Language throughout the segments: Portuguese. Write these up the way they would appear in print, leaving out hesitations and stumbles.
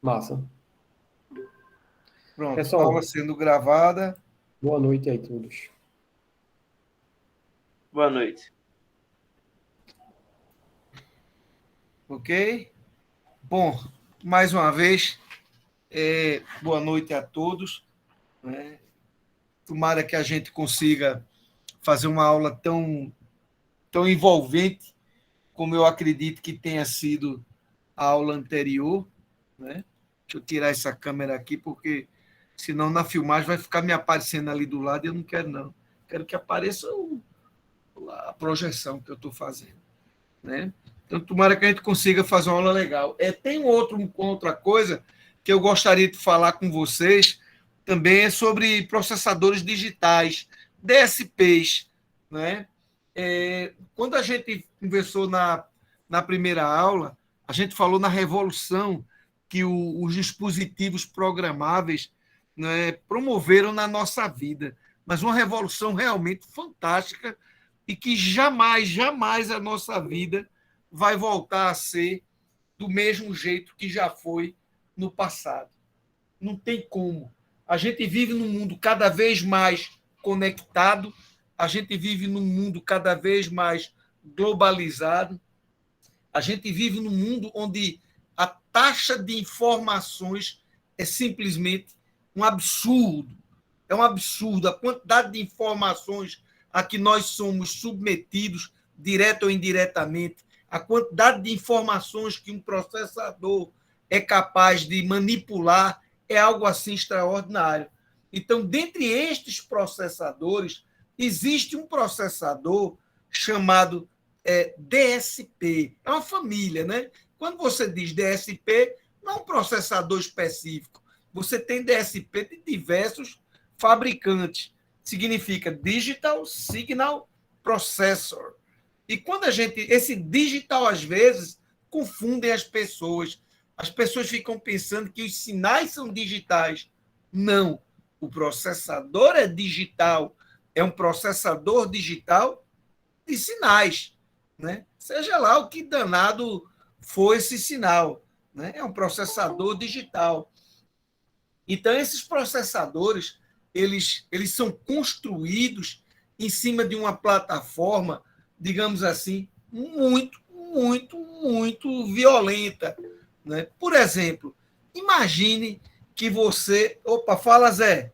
Massa. Pronto, aula Pessoal, sendo gravada. boa noite aí todos. Boa noite. Ok? Bom, mais uma vez, boa noite a todos. Né? Tomara que a gente consiga fazer uma aula tão envolvente como eu acredito que tenha sido a aula anterior. Né? Deixa eu tirar essa câmera aqui, porque senão na filmagem vai ficar me aparecendo ali do lado e eu não quero, não. Quero que apareça a projeção que eu estou fazendo. Né? Então, tomara que a gente consiga fazer uma aula legal. Tem outra coisa que eu gostaria de falar com vocês também é sobre processadores digitais, DSPs. Né? Quando a gente conversou na primeira aula, a gente falou na revolução que os dispositivos programáveis, né, promoveram na nossa vida, mas uma revolução realmente fantástica e que jamais a nossa vida vai voltar a ser do mesmo jeito que já foi no passado. Não tem como. A gente vive num mundo cada vez mais conectado, a gente vive num mundo cada vez mais globalizado, a gente vive num mundo onde a taxa de informações é simplesmente um absurdo. É um absurdo a quantidade de informações a que nós somos submetidos, direto ou indiretamente, a quantidade de informações que um processador é capaz de manipular é algo assim extraordinário. Então, dentre estes processadores, existe um processador chamado DSP. É uma família, né? Quando você diz DSP, não é um processador específico. Você tem DSP de diversos fabricantes. Significa Digital Signal Processor. E quando esse digital, às vezes, confundem as pessoas. As pessoas ficam pensando que os sinais são digitais. Não. O processador é digital. É um processador digital de sinais. Né? Seja lá o que danado for esse sinal. Né? É um processador digital. Então, esses processadores, eles são construídos em cima de uma plataforma, digamos assim, muito violenta. Né? Por exemplo, imagine que você... Opa, fala, Zé.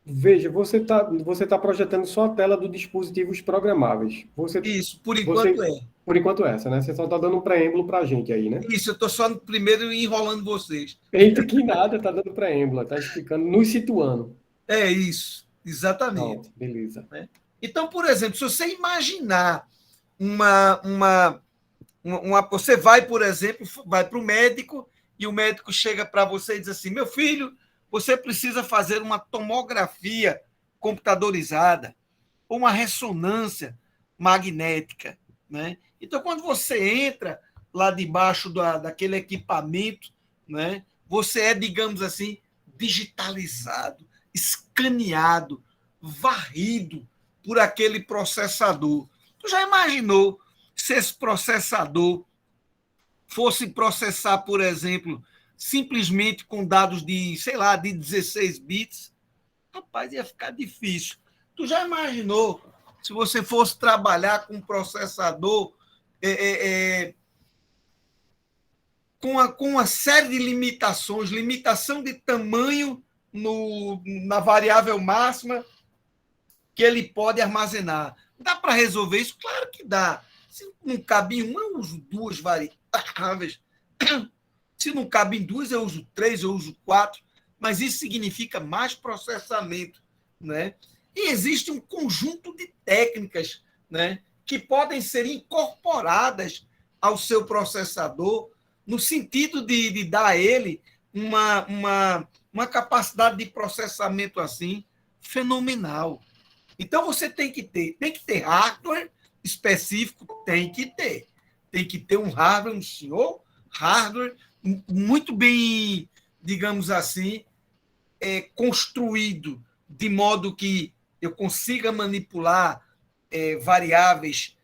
Veja, você tá projetando só a tela dos dispositivos programáveis. Isso, por enquanto Você, é. por enquanto essa, né? Você só está dando um preâmbulo para a gente aí, né? Isso, eu estou só no primeiro enrolando vocês. Eita, que nada, tá dando preâmbulo, tá explicando, nos situando. É isso, exatamente. Pronto, beleza. Né? Então, por exemplo, se você imaginar uma, você vai, por exemplo, vai para o médico e o médico chega para você e diz assim: meu filho, você precisa fazer uma tomografia computadorizada ou uma ressonância magnética. Né? Então, quando você entra lá debaixo daquele equipamento, né, você é, digamos assim, digitalizado, escaneado, varrido por aquele processador. Tu já imaginou se esse processador fosse processar, por exemplo, simplesmente com dados de, sei lá, de 16 bits? Rapaz, ia ficar difícil. Tu já imaginou se você fosse trabalhar com um processador com uma série de limitações, limitação de tamanho na variável máxima que ele pode armazenar? Dá para resolver isso? Claro que dá. Se não cabe em uma, eu uso duas variáveis. Se não cabe em duas, eu uso três, eu uso quatro. Mas isso significa mais processamento. Né? E existe um conjunto de técnicas, né, que podem ser incorporadas ao seu processador no sentido de dar a ele uma capacidade de processamento assim fenomenal. Então você tem que ter hardware específico, tem que ter um hardware, um senhor hardware muito bem, digamos assim, construído de modo que eu consiga manipular variáveis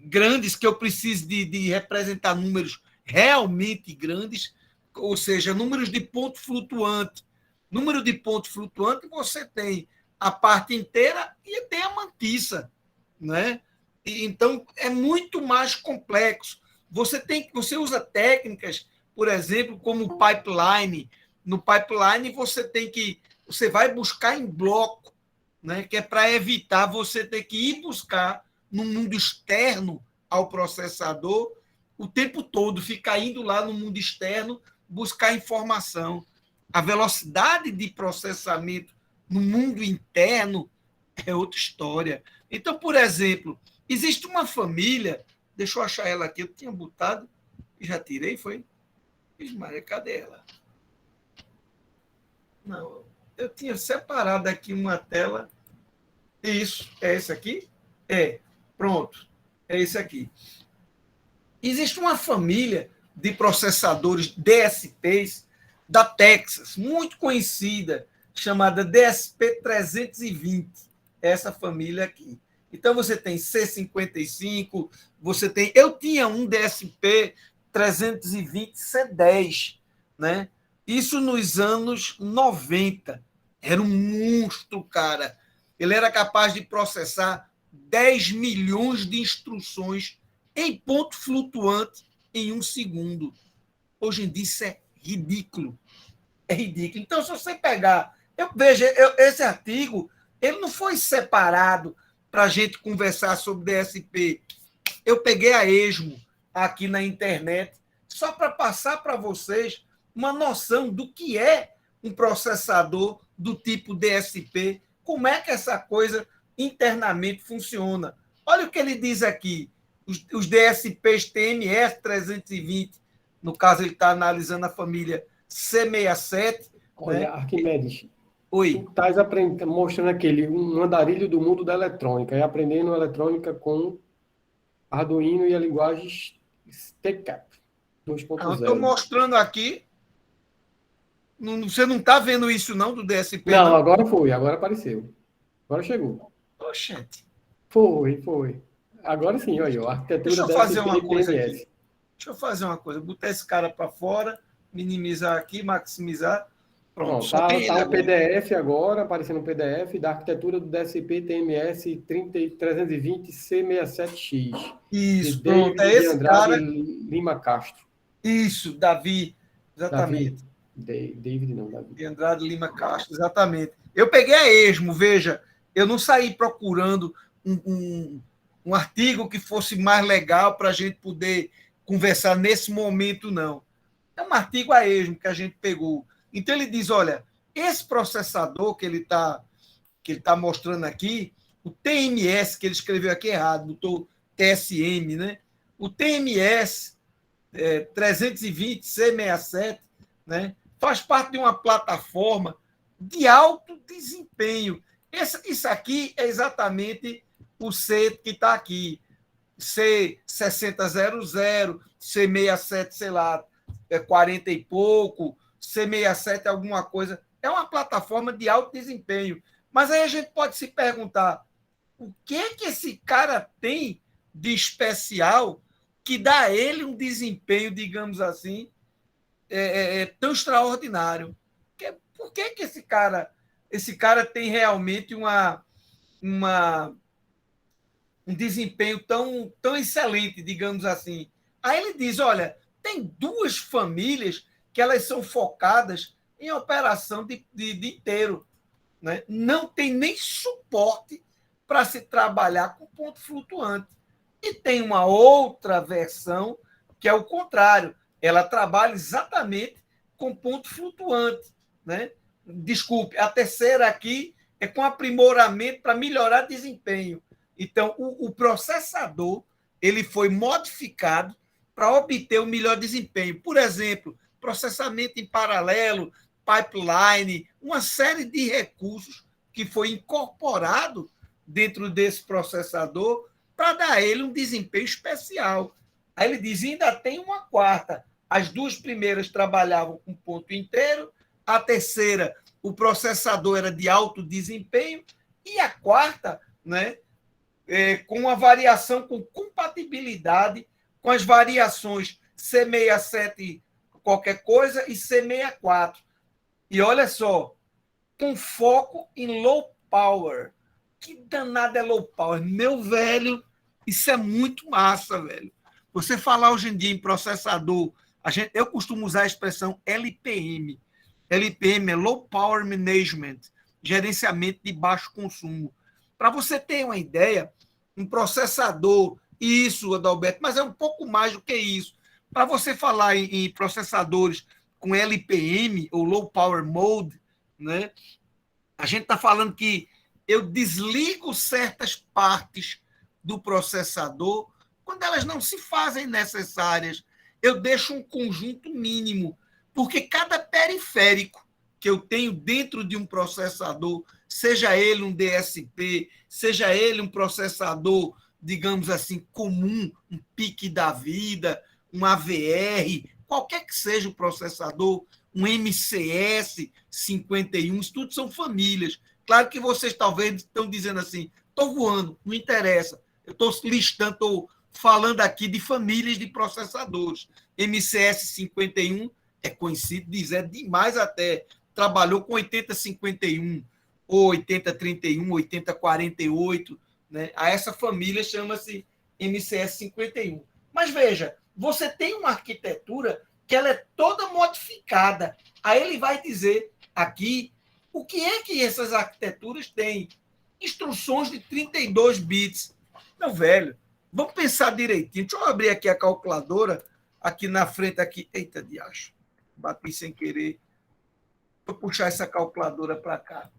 grandes, que eu precise de representar números realmente grandes, ou seja, números de ponto flutuante. Número de ponto flutuante, você tem a parte inteira e tem a mantissa, né? Então, é muito mais complexo. Você usa técnicas, por exemplo, como pipeline. No pipeline, você vai buscar em bloco, né? Que é para evitar você ter que ir buscar no mundo externo ao processador o tempo todo, ficar indo lá no mundo externo buscar informação. A velocidade de processamento no mundo interno é outra história. Então, por exemplo, existe uma família, deixa eu achar ela aqui, eu tinha botado, já tirei, foi? Maria, cadê ela? Não, eu tinha separado aqui uma tela. Isso, é esse aqui? É, pronto, é esse aqui. Existe uma família de processadores DSPs da Texas, muito conhecida, chamada DSP-320, essa família aqui. Então, você tem C55, você tem... Eu tinha um DSP-320 C10, né? Isso nos anos 90. Era um monstro, cara. Ele era capaz de processar 10 milhões de instruções em ponto flutuante em um segundo. Hoje em dia isso é ridículo. É ridículo. Então, se você pegar... esse artigo ele não foi separado para a gente conversar sobre DSP. Eu peguei a esmo aqui na internet só para passar para vocês uma noção do que é um processador do tipo DSP, como é que essa coisa internamente funciona. Olha o que ele diz aqui. Os DSPs TMS 320, no caso, ele está analisando a família C67. Olha, né? Arquimedes, Oi. tu estás mostrando um andarilho do mundo da eletrônica, e aprendendo eletrônica com Arduino e a linguagem TCAP 2.0. Eu estou mostrando aqui. Você não está vendo isso, não, do DSP? Não, agora foi, agora apareceu. Agora chegou. Oxente. Foi. Agora sim, olha, a arquitetura Deixa eu fazer uma coisa TMS. aqui. Deixa eu fazer uma coisa. Botar esse cara para fora, minimizar aqui, maximizar. Pronto. Tá um PDF agora, aparecendo um PDF da arquitetura do DSP TMS 320 C67X. Isso, pronto. É esse cara. Lima Castro. Isso, Davi. Exatamente. David não, Davi. De Andrade Lima Castro, exatamente. Eu peguei a esmo, veja, eu não saí procurando um artigo que fosse mais legal para a gente poder conversar nesse momento, não. É um artigo a esmo que a gente pegou. Então, ele diz, olha, esse processador que ele tá mostrando aqui, o TMS, que ele escreveu aqui errado, botou TSM, né? O TMS 320 C67, né? Faz parte de uma plataforma de alto desempenho. Isso aqui é exatamente o C que está aqui. C6000, C67, sei lá, 40 e pouco, C67 alguma coisa. É uma plataforma de alto desempenho. Mas aí a gente pode se perguntar, o que esse cara tem de especial que dá a ele um desempenho, digamos assim, tão extraordinário? Por que esse cara tem realmente um desempenho tão excelente, digamos assim? Aí ele diz, olha, tem duas famílias que elas são focadas em operação de inteiro, né? Não tem nem suporte para se trabalhar com ponto flutuante. E tem uma outra versão que é o contrário. Ela trabalha exatamente com ponto flutuante, né? Desculpe, a terceira aqui é com aprimoramento para melhorar desempenho. Então, o processador ele foi modificado para obter o melhor desempenho. Por exemplo, processamento em paralelo, pipeline, uma série de recursos que foi incorporado dentro desse processador para dar a ele um desempenho especial. Aí ele diz, ainda tem uma quarta. As duas primeiras trabalhavam com ponto inteiro, a terceira, o processador era de alto desempenho, e a quarta, né, com uma variação com compatibilidade com as variações C67, qualquer coisa e C64. E olha só, com foco em low power. Que danada é low power? Meu velho, isso é muito massa, velho. Você falar hoje em dia em processador, eu costumo usar a expressão LPM. LPM é Low Power Management, gerenciamento de baixo consumo. Para você ter uma ideia, um processador, isso, Adalberto, mas é um pouco mais do que isso. Para você falar em processadores com LPM, ou Low Power Mode, né, a gente está falando que eu desligo certas partes do processador quando elas não se fazem necessárias. Eu deixo um conjunto mínimo, porque cada periférico que eu tenho dentro de um processador, seja ele um DSP, seja ele um processador, digamos assim, comum, um PIC da vida, um AVR, qualquer que seja o processador, um MCS 51, isso tudo são famílias. Claro que vocês talvez estão dizendo assim, estou voando, não interessa. Eu estou listando, estou falando aqui de famílias de processadores. MCS 51 é conhecido, diz, é demais até. Trabalhou com 8051, ou 8031, 8048, né? A essa família chama-se MCS 51. Mas veja, você tem uma arquitetura que ela é toda modificada. Aí ele vai dizer aqui o que é que essas arquiteturas têm. Instruções de 32 bits. Meu velho, vamos pensar direitinho. Deixa eu abrir aqui a calculadora, aqui na frente. Aqui. Eita, diacho. Bati sem querer. Vou puxar essa calculadora para cá.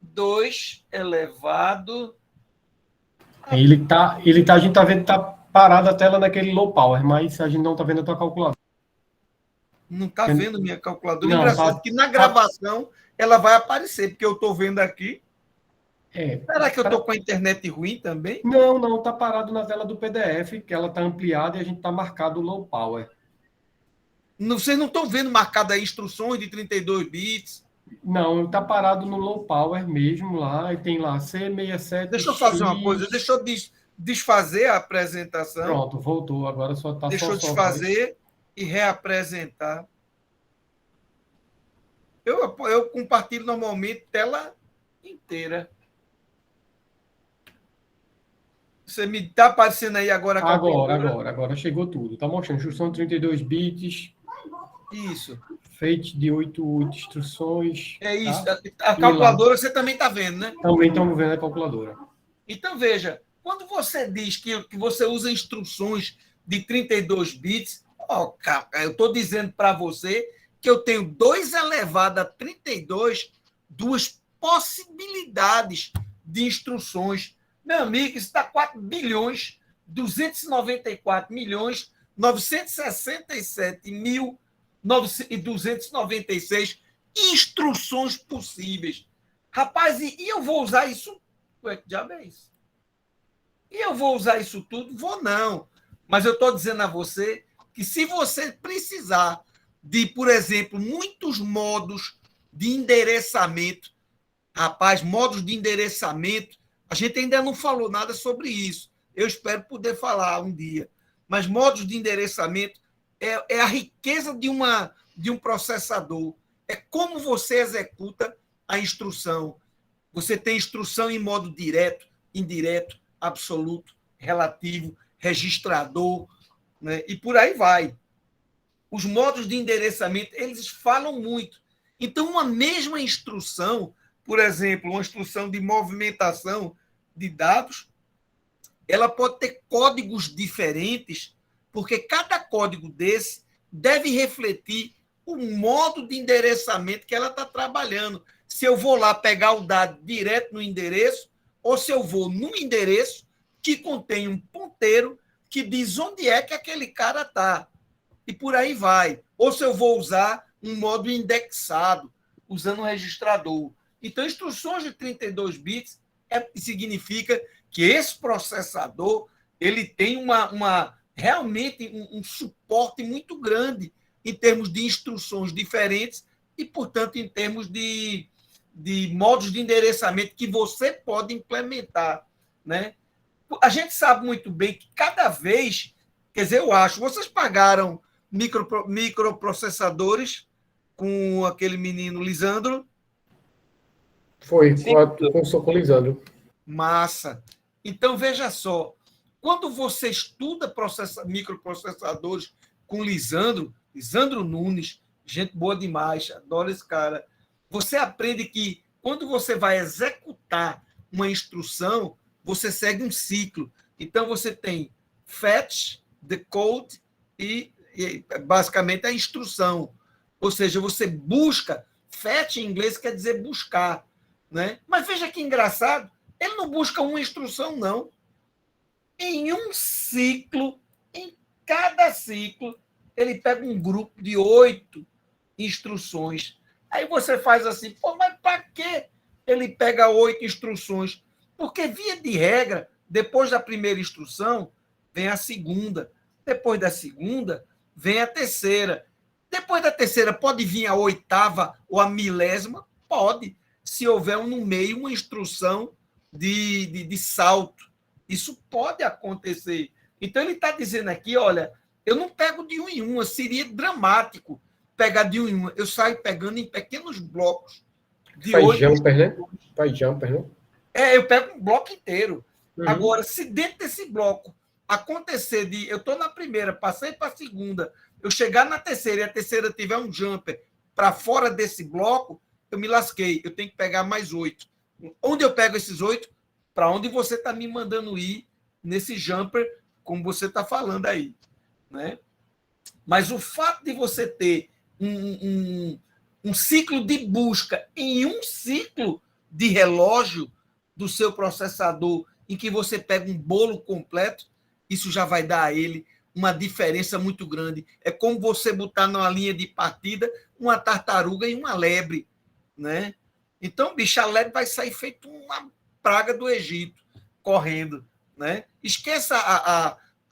2 elevado... A gente está vendo que está parada a tela naquele low power, mas a gente não está vendo a tua calculadora. Não está vendo minha calculadora? Não, engraçado que na gravação ela vai aparecer, porque eu estou vendo aqui. Será que eu estou com a internet ruim também? Não, está parado na tela do PDF, que ela está ampliada e a gente está marcado o low power. Vocês não estão vendo marcada aí instruções de 32 bits? Não, está parado no low power mesmo lá, e tem lá C67. Deixa eu fazer uma coisa, deixa eu desfazer a apresentação. Pronto, voltou, agora só está Deixa eu desfazer e reapresentar. Eu compartilho normalmente tela inteira. Você me está aparecendo aí agora a calculadora? Agora chegou tudo. Está mostrando instrução de 32 bits. Isso. Feito de 8 instruções. É isso. Tá? A calculadora você também está vendo, né? Também estamos vendo a calculadora. Então, veja, quando você diz que você usa instruções de 32 bits, eu estou dizendo para você que eu tenho 2 elevado a 32, duas possibilidades de instruções. Meu amigo, isso dá 4 bilhões, 294 milhões, 967 mil e 296 instruções possíveis. Rapaz, e eu vou usar isso? Ué, que diabo é isso? E eu vou usar isso tudo? Vou não. Mas eu estou dizendo a você que se você precisar de, por exemplo, muitos modos de endereçamento, rapaz, modos de endereçamento, a gente ainda não falou nada sobre isso. Eu espero poder falar um dia. Mas modos de endereçamento é a riqueza de um processador. É como você executa a instrução. Você tem instrução em modo direto, indireto, absoluto, relativo, registrador, né? E por aí vai. Os modos de endereçamento, eles falam muito. Então, uma mesma instrução, por exemplo, uma instrução de movimentação de dados, ela pode ter códigos diferentes, porque cada código desse deve refletir o modo de endereçamento que ela está trabalhando. Se eu vou lá pegar o dado direto no endereço, ou se eu vou num endereço que contém um ponteiro que diz onde é que aquele cara está. E por aí vai. Ou se eu vou usar um modo indexado, usando um registrador. Então, instruções de 32 bits significa que esse processador ele tem realmente um suporte muito grande em termos de instruções diferentes e, portanto, em termos de modos de endereçamento que você pode implementar, né? A gente sabe muito bem que cada vez, quer dizer, eu acho, vocês pagaram microprocessadores com aquele menino Lisandro. Foi, com Lisandro. Massa. Então, veja só, quando você estuda microprocessadores com Lisandro Nunes, gente boa demais, adoro esse cara, você aprende que quando você vai executar uma instrução, você segue um ciclo. Então, você tem fetch, decode e basicamente a instrução. Ou seja, você busca, fetch em inglês quer dizer buscar, né? Mas veja que engraçado, ele não busca uma instrução, não. Em um ciclo, em cada ciclo, ele pega um grupo de 8 instruções. Aí você faz assim, pô, mas para que ele pega 8 instruções? Porque, via de regra, depois da primeira instrução, vem a segunda. Depois da segunda, vem a terceira. Depois da terceira, pode vir a 8ª ou a 1000ª? Pode, se houver no meio uma instrução de salto. Isso pode acontecer. Então, ele está dizendo aqui, olha, eu não pego de um em um, seria dramático pegar de um em um. Eu saio pegando em pequenos blocos. Faz jumper, né? Faz jumper, né? Eu pego um bloco inteiro. Agora, se dentro desse bloco acontecer de... Eu estou na primeira, passei para a segunda, eu chegar na terceira e a terceira tiver um jumper para fora desse bloco, eu me lasquei. Eu tenho que pegar mais 8. Onde eu pego esses 8? Para onde você está me mandando ir nesse jumper, como você está falando aí, né? Mas o fato de você ter um ciclo de busca em um ciclo de relógio do seu processador, em que você pega um bolo completo, isso já vai dar a ele uma diferença muito grande. É como você botar numa linha de partida uma tartaruga e uma lebre, né? Então, bicho, a lebre vai sair feito uma praga do Egito, correndo, né? Esqueça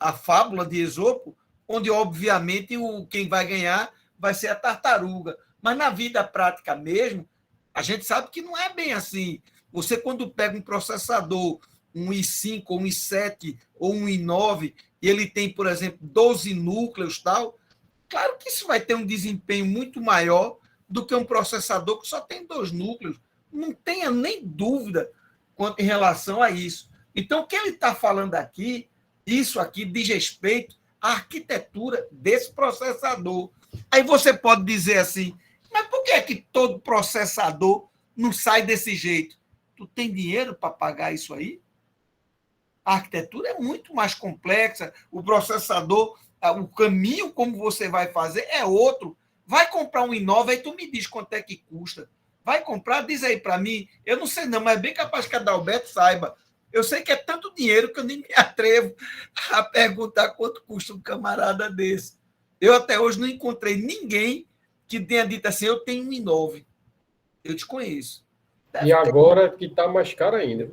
a fábula de Esopo, onde, obviamente, quem vai ganhar vai ser a tartaruga. Mas na vida prática mesmo, a gente sabe que não é bem assim. Você, quando pega um processador, um i5, ou um i7, ou um i9, e ele tem, por exemplo, 12 núcleos, tal, claro que isso vai ter um desempenho muito maior do que um processador que só tem 2 núcleos. Não tenha nem dúvida em relação a isso. Então, o que ele está falando aqui, isso aqui diz respeito à arquitetura desse processador. Aí você pode dizer assim, mas por que é que todo processador não sai desse jeito? Tu tem dinheiro para pagar isso aí? A arquitetura é muito mais complexa, o processador, o caminho como você vai fazer é outro. Vai comprar um i9, aí tu me diz quanto é que custa. Vai comprar, diz aí para mim. Eu não sei não, mas é bem capaz que a Adalberto saiba. Eu sei que é tanto dinheiro que eu nem me atrevo a perguntar quanto custa um camarada desse. Eu até hoje não encontrei ninguém que tenha dito assim, eu tenho um i9. Eu te conheço. E agora que está mais caro ainda.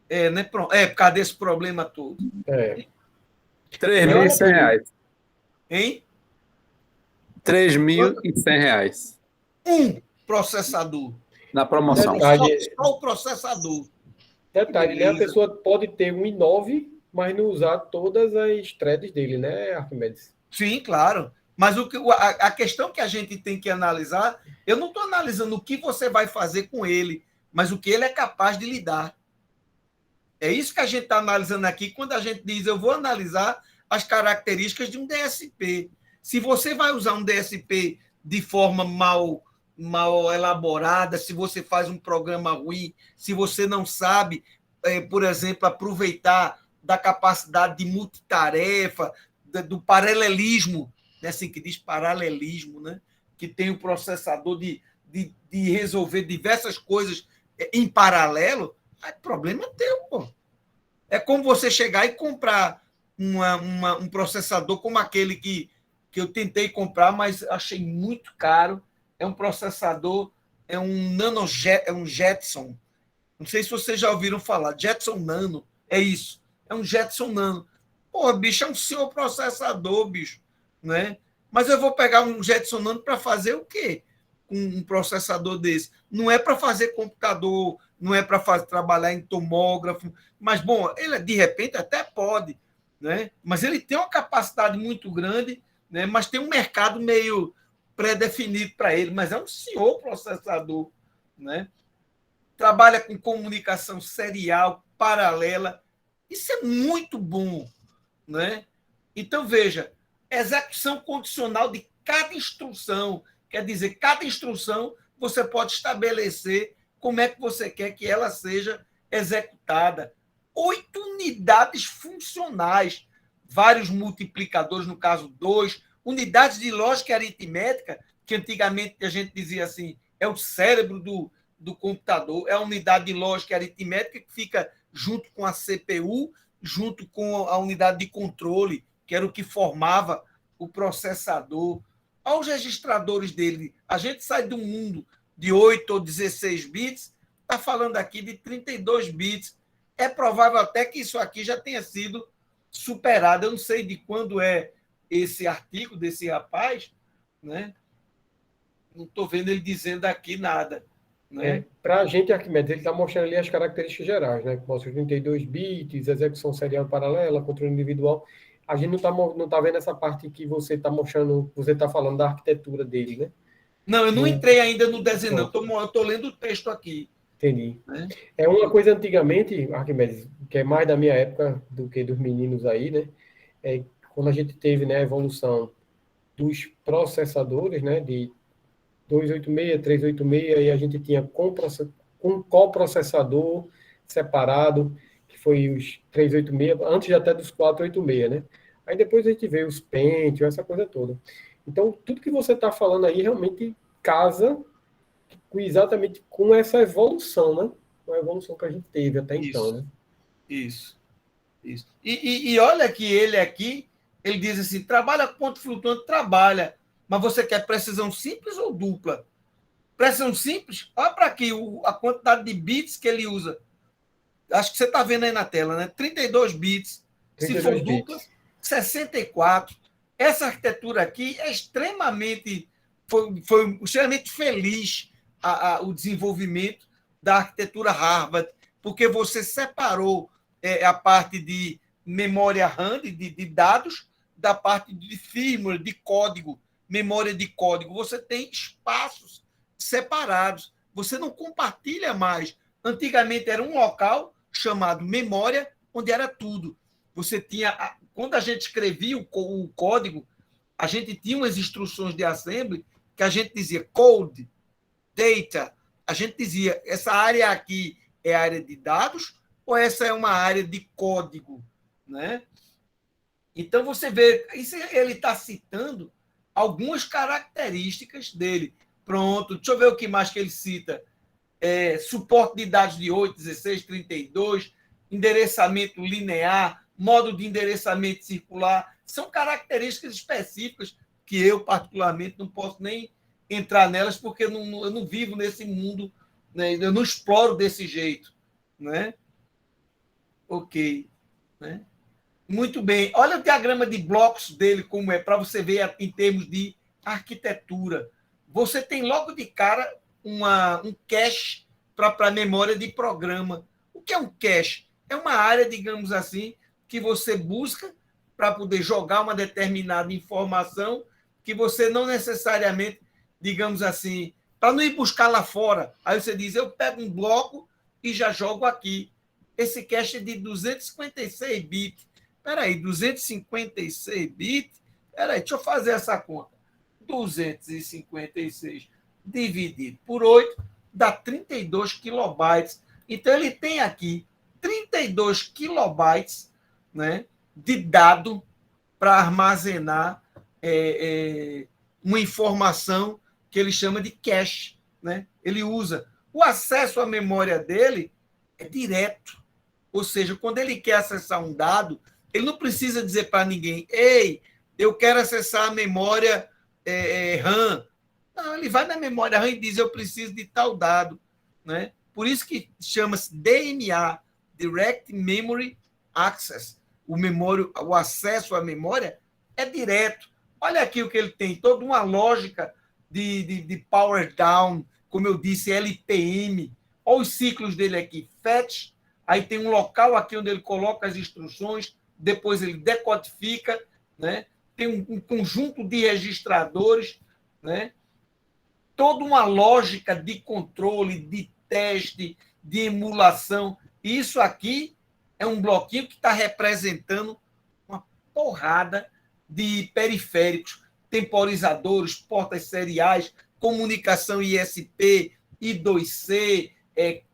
Né? Por causa desse problema todo. R$3.100. Hein? R$3.100. Um processador. Na promoção. Só o processador. Detalhe, né? A pessoa pode ter um i9, mas não usar todas as threads dele, né, Arquimedes? Sim, claro. Mas a questão que a gente tem que analisar, eu não estou analisando o que você vai fazer com ele, mas o que ele é capaz de lidar. É isso que a gente está analisando aqui quando a gente diz, eu vou analisar as características de um DSP. Se você vai usar um DSP de forma mal elaborada, se você faz um programa ruim, se você não sabe, por exemplo, aproveitar da capacidade de multitarefa, do paralelismo, né? Assim que diz paralelismo, né? Que tem o processador de resolver diversas coisas em paralelo, é problema teu, pô. É como você chegar e comprar um processador como aquele que eu tentei comprar, mas achei muito caro. É um processador, é um Jetson. Não sei se vocês já ouviram falar. Jetson Nano, é isso. É um Jetson Nano. Pô, bicho, é um senhor processador, bicho. Né? Mas eu vou pegar um Jetson Nano para fazer o quê? Um processador desse. Não é para fazer computador, não é para trabalhar em tomógrafo, mas, bom, ele de repente até pode, né? Mas ele tem uma capacidade muito grande né? Mas tem um mercado meio pré-definido para ele, mas é um senhor processador, né? Trabalha com comunicação serial, paralela. Isso é muito bom, né? Então, veja, execução condicional de cada instrução. Quer dizer, cada instrução você pode estabelecer como é que você quer que ela seja executada. 8 unidades funcionais, vários multiplicadores, no caso 2, unidades de lógica aritmética, que antigamente a gente dizia assim, é o cérebro do computador, é a unidade de lógica aritmética que fica junto com a CPU, junto com a unidade de controle, que era o que formava o processador. Aos registradores dele, a gente sai de um mundo de 8 ou 16 bits, está falando aqui de 32 bits. É provável até que isso aqui já tenha sido superado. Eu não sei de quando é esse artigo desse rapaz, né? Não estou vendo ele dizendo aqui nada. Né? Para a gente, Arquimedes, ele está mostrando ali as características gerais, né? Que mostra 32 bits, execução serial paralela, controle individual. A gente não tá vendo essa parte que você está mostrando, você está falando da arquitetura dele, né? Não, eu não entrei ainda no desenho, não. Eu estou lendo o texto aqui. Entendi. Né? É uma coisa antigamente, Arquimedes, que é mais da minha época do que dos meninos aí, né? É quando a gente teve, né, a evolução dos processadores, né, de 286, 386, e a gente tinha com coprocessador separado, que foi os 386, antes até dos 486, né? Aí depois a gente vê os Pentium, essa coisa toda. Então, tudo que você está falando aí realmente casa exatamente com essa evolução, né? Com a evolução que a gente teve até então, né? Isso. E olha que ele aqui, ele diz assim, trabalha com ponto flutuante, trabalha, mas você quer precisão simples ou dupla? Precisão simples, olha para aqui a quantidade de bits que ele usa. Acho que você está vendo aí na tela, né? 32 bits. 32 se for bits. dupla, 64. Essa arquitetura aqui é extremamente... Foi extremamente feliz o desenvolvimento da arquitetura Harvard, porque você separou a parte de memória RAM, de dados, da parte de firmware, de código, memória de código. Você tem espaços separados. Você não compartilha mais. Antigamente era um local chamado memória, onde era tudo. Você tinha... Quando a gente escrevia o código, a gente tinha umas instruções de assembly que a gente dizia code, data. A gente dizia, essa área aqui é a área de dados ou essa é uma área de código, né? Então, você vê, isso ele está citando algumas características dele. Pronto, deixa eu ver o que mais que ele cita. Suporte de dados de 8, 16, 32, endereçamento linear, modo de endereçamento circular. São características específicas que eu, particularmente, não posso nem entrar nelas, porque eu não vivo nesse mundo, né? Eu não exploro desse jeito. Né? Ok. Né? Muito bem. Olha o diagrama de blocos dele, como é, para você ver em termos de arquitetura. Você tem logo de cara um cache para a memória de programa. O que é um cache? É uma área, digamos assim, que você busca para poder jogar uma determinada informação que você não necessariamente, digamos assim, para não ir buscar lá fora. Aí você diz, eu pego um bloco e já jogo aqui. Esse cache é de 256 bits. Espera aí, 256 bits? Espera aí, deixa eu fazer essa conta. 256 dividido por 8 dá 32 kilobytes. Então, ele tem aqui 32 kilobytes, né, de dado para armazenar uma informação que ele chama de cache. Né? Ele usa. O acesso à memória dele é direto. Ou seja, quando ele quer acessar um dado, ele não precisa dizer para ninguém, ei, eu quero acessar a memória RAM. Não, ele vai na memória RAM e diz, eu preciso de tal dado. Né? Por isso que chama-se DMA, Direct Memory Access. O acesso à memória é direto. Olha aqui o que ele tem, toda uma lógica de power down, como eu disse, LPM. Olha os ciclos dele aqui, fetch, aí tem um local aqui onde ele coloca as instruções, depois ele decodifica, né? tem um conjunto de registradores, né? Toda uma lógica de controle, de teste, de emulação. Isso aqui é um bloquinho que está representando uma porrada de periféricos, temporizadores, portas seriais, comunicação ISP, I2C,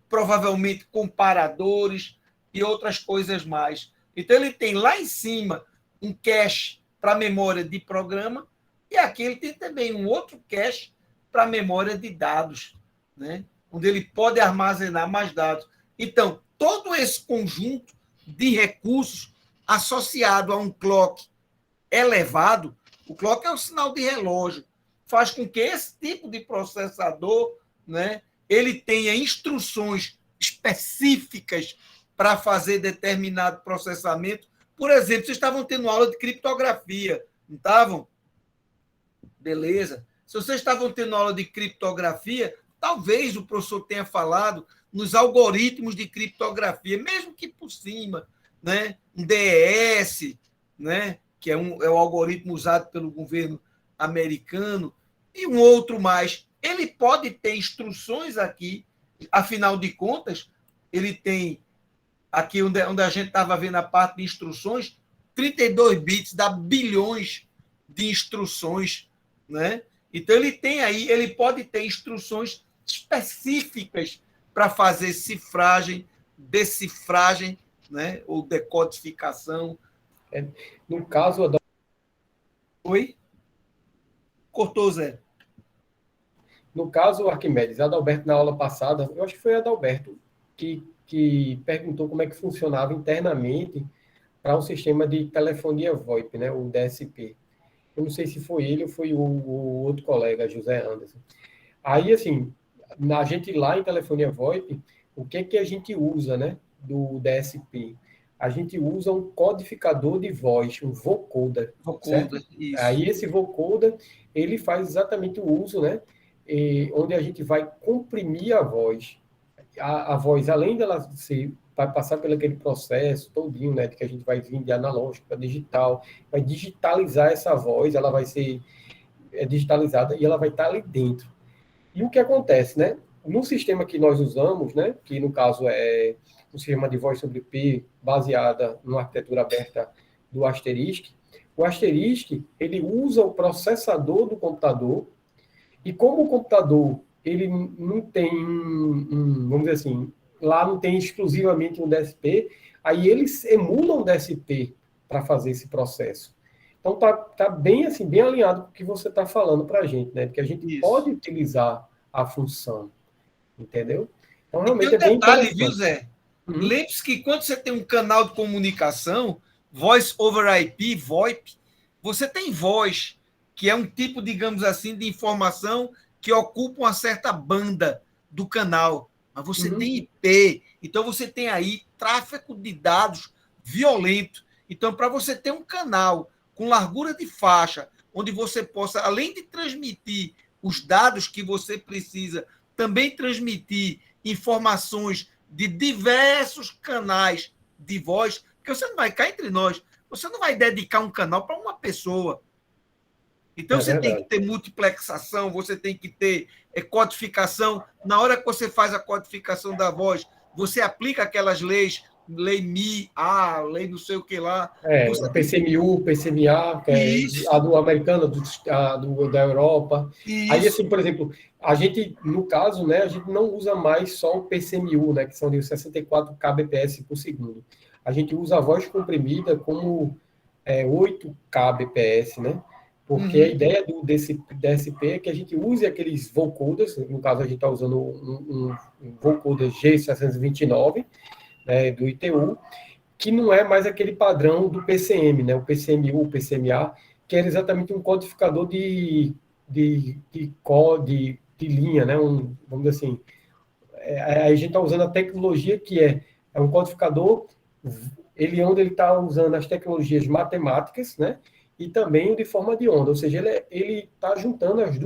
provavelmente comparadores e outras coisas mais. Então, ele tem lá em cima um cache para memória de programa e aqui ele tem também um outro cache para memória de dados, né? Onde ele pode armazenar mais dados. Então, todo esse conjunto de recursos associado a um clock elevado, o clock é um sinal de relógio, faz com que esse tipo de processador, né, ele tenha instruções específicas para fazer determinado processamento. Por exemplo, vocês estavam tendo aula de criptografia, não estavam? Beleza. Se vocês estavam tendo aula de criptografia, talvez o professor tenha falado nos algoritmos de criptografia, mesmo que por cima, né? Um DES, né? Que é o algoritmo usado pelo governo americano, e um outro mais. Ele pode ter instruções aqui, afinal de contas, ele tem, aqui onde a gente estava vendo a parte de instruções, 32 bits dá bilhões de instruções, né? Então, ele tem aí, ele pode ter instruções específicas para fazer cifragem, decifragem, né? Ou decodificação. No caso, Oi? Cortou, Zé. no caso, Arquimedes, Adalberto, na aula passada, eu acho que foi Adalberto que perguntou como é que funcionava internamente para um sistema de telefonia VoIP, né? O DSP. Eu não sei se foi ele ou foi o outro colega, José Anderson. Aí, assim, a gente lá em telefonia VoIP, o que a gente usa, né, do DSP? A gente usa um codificador de voz, um vocoder, certo? Isso. Aí esse vocoder, ele faz exatamente o uso, né, onde a gente vai comprimir a voz. A voz, além dela ser, vai passar pelo aquele processo todinho, né, que a gente vai vir de analógico para digital, vai digitalizar essa voz, ela vai ser digitalizada e ela vai estar ali dentro. E o que acontece, né? No sistema que nós usamos, né, que no caso é um sistema de voz sobre IP baseada numa arquitetura aberta do Asterisk, o Asterisk, ele usa o processador do computador e como o computador ele não tem vamos dizer assim, lá não tem exclusivamente um DSP, aí eles emulam um DSP para fazer esse processo. Então tá bem assim, bem alinhado com o que você está falando para a gente, né? Porque a gente pode utilizar a função, entendeu? Então realmente E tem um é bem detalhe, viu, interessante. Zé? Lembre-se que quando você tem um canal de comunicação, Voice over IP, VoIP, você tem voz, que é um tipo, digamos assim, de informação que ocupa uma certa banda do canal. Mas você tem IP, então você tem aí tráfego de dados violento. Então, para você ter um canal com largura de faixa, onde você possa, além de transmitir os dados que você precisa, também transmitir informações de diversos canais de voz, porque você não vai cá entre nós, você não vai dedicar um canal para uma pessoa. Então, você tem que ter multiplexação, você tem que ter codificação. Na hora que você faz a codificação da voz, você aplica aquelas leis, lei Mi, lei não sei o que lá. O PCMU, PCMA, que é a do americano, da Europa. Isso. Aí, assim, por exemplo, a gente, no caso, né, a gente não usa mais só o PCMU, né, que são de 64 kbps por segundo. A gente usa a voz comprimida como 8 kbps, né? Porque a ideia desse DSP é que a gente use aqueles vocoders, no caso a gente está usando um vocoder G629, né, do ITU, que não é mais aquele padrão do PCM, né, o PCMU, o PCMA, que era exatamente um codificador de linha, né, vamos dizer assim. A gente está usando a tecnologia que é um codificador, onde ele está usando as tecnologias matemáticas, né, e também de forma de onda, ou seja, ele está juntando as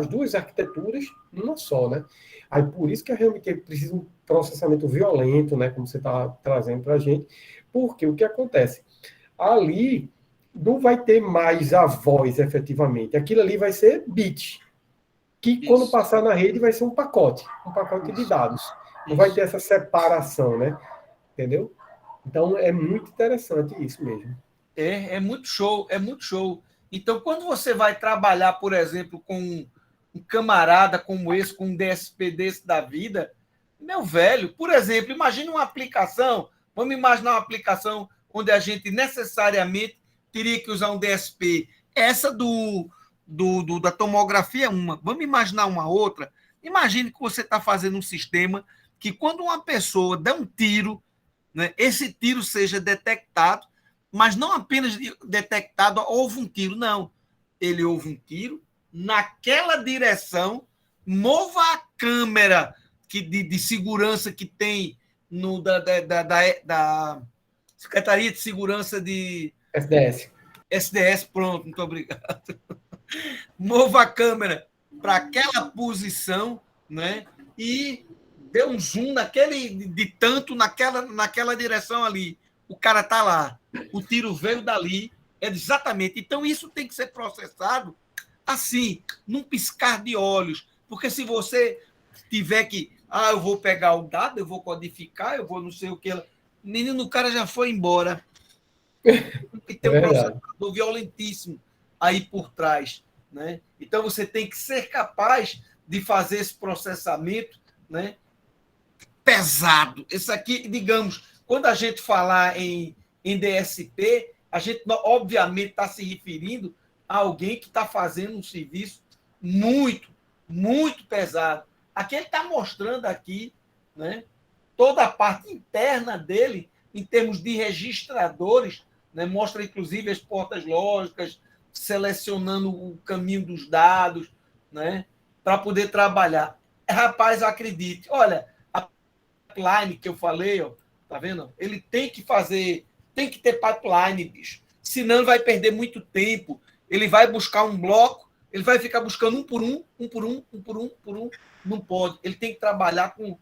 duas arquiteturas numa só, né? Aí por isso que realmente precisa um processamento violento, né? Como você está trazendo para a gente, porque o que acontece? Ali, não vai ter mais a voz, efetivamente. Aquilo ali vai ser bit, que quando Isso. passar na rede vai ser um pacote de dados. Não vai ter essa separação, né? Entendeu? Então é muito interessante isso mesmo. É muito show, é muito show. Então, quando você vai trabalhar, por exemplo, com um camarada como esse, com um DSP desse da vida, meu velho, por exemplo, imagine uma aplicação, vamos imaginar uma aplicação onde a gente necessariamente teria que usar um DSP. Essa da tomografia é uma. Vamos imaginar uma outra. Imagine que você está fazendo um sistema que quando uma pessoa dá um tiro, né, esse tiro seja detectado, mas não apenas detectado, houve um tiro, não. Ele houve um tiro naquela direção, mova a câmera de segurança que tem da Secretaria de Segurança de SDS. SDS, pronto, muito obrigado. Mova a câmera para aquela posição, né? E dê um zoom de tanto naquela direção ali. O cara tá lá. O tiro veio dali. É exatamente. Então, isso tem que ser processado assim, num piscar de olhos. Porque se você tiver que. Eu vou pegar o dado, eu vou codificar, eu vou não sei o que. Menino, o cara já foi embora. E tem um processador violentíssimo aí por trás. Né? Então, você tem que ser capaz de fazer esse processamento, né, pesado. Esse aqui, digamos, quando a gente falar em DSP, a gente, obviamente, está se referindo a alguém que está fazendo um serviço muito, muito pesado. Aqui ele está mostrando aqui, né, toda a parte interna dele, em termos de registradores, né, mostra, inclusive, as portas lógicas, selecionando o caminho dos dados, né, para poder trabalhar. Rapaz, acredite, olha, a pipeline que eu falei, ó, tá vendo? Ele tem que ter pipeline, bicho. Senão ele vai perder muito tempo. Ele vai buscar um bloco, ele vai ficar buscando um por um. Não pode. Ele tem que trabalhar com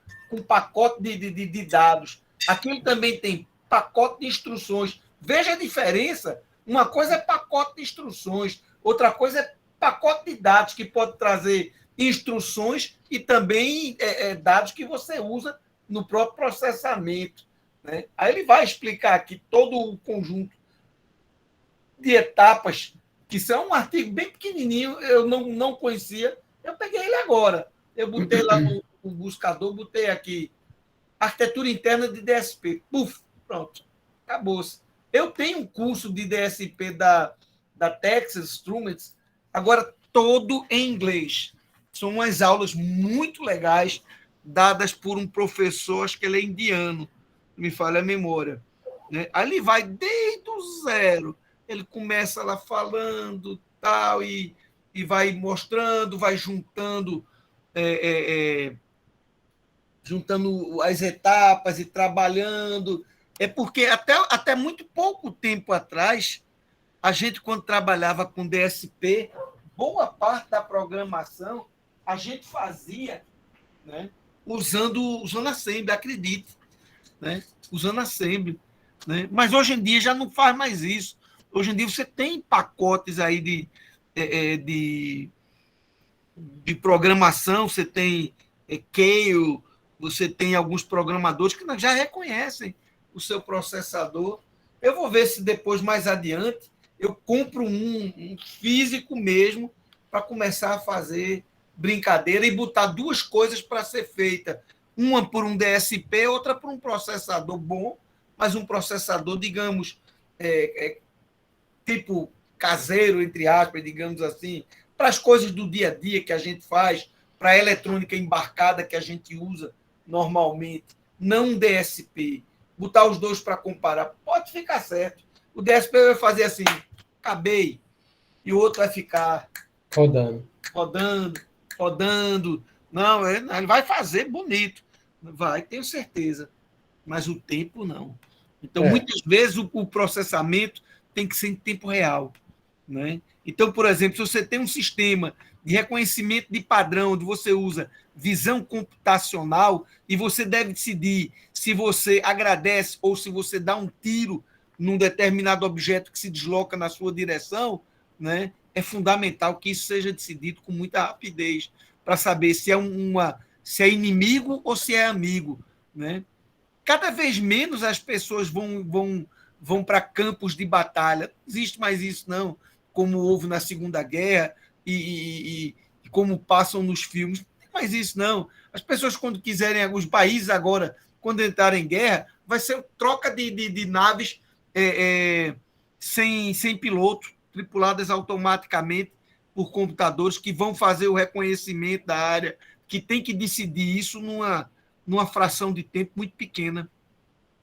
pacote de dados. Aqui ele também tem pacote de instruções. Veja a diferença. Uma coisa é pacote de instruções, outra coisa é pacote de dados, que pode trazer instruções e também dados que você usa no próprio processamento. Né? Aí ele vai explicar aqui todo o conjunto de etapas, que são um artigo bem pequenininho, eu não conhecia, eu peguei ele agora. Eu botei lá no buscador, botei aqui, arquitetura interna de DSP. Puf, pronto, acabou-se. Eu tenho um curso de DSP da Texas Instruments, agora todo em inglês. São umas aulas muito legais, dadas por um professor, acho que ele é indiano, me falha a memória. Né? Aí ele vai desde o zero, ele começa lá falando tal, e vai mostrando, vai juntando juntando as etapas e trabalhando. É porque até muito pouco tempo atrás, a gente, quando trabalhava com DSP, boa parte da programação a gente fazia, né, usando Assembly, acredite. Né, usando Assembly. Né? Mas hoje em dia já não faz mais isso. Hoje em dia você tem pacotes aí de programação, você tem Keio, você tem alguns programadores que já reconhecem o seu processador. Eu vou ver se depois, mais adiante, eu compro um físico mesmo para começar a fazer brincadeira e botar duas coisas para ser feita. Uma por um DSP, outra por um processador bom, mas um processador, digamos, tipo caseiro, entre aspas, digamos assim, para as coisas do dia a dia que a gente faz, para a eletrônica embarcada que a gente usa normalmente, não um DSP. Botar os dois para comparar, pode ficar certo. O DSP vai fazer assim, acabei, e o outro vai ficar rodando. Não, ele vai fazer bonito. Vai, tenho certeza. Mas o tempo não. Então, muitas vezes, o processamento tem que ser em tempo real. Né? Então, por exemplo, se você tem um sistema de reconhecimento de padrão, onde você usa visão computacional, e você deve decidir se você agradece ou se você dá um tiro num determinado objeto que se desloca na sua direção, né, é fundamental que isso seja decidido com muita rapidez, para saber se é inimigo ou se é amigo. Né? Cada vez menos as pessoas vão para campos de batalha. Não existe mais isso, não, como houve na Segunda Guerra e como passam nos filmes. Não tem mais isso, não. As pessoas, quando quiserem, os países agora, quando entrarem em guerra, vai ser troca de naves sem piloto, tripuladas automaticamente por computadores que vão fazer o reconhecimento da área, que tem que decidir isso numa fração de tempo muito pequena.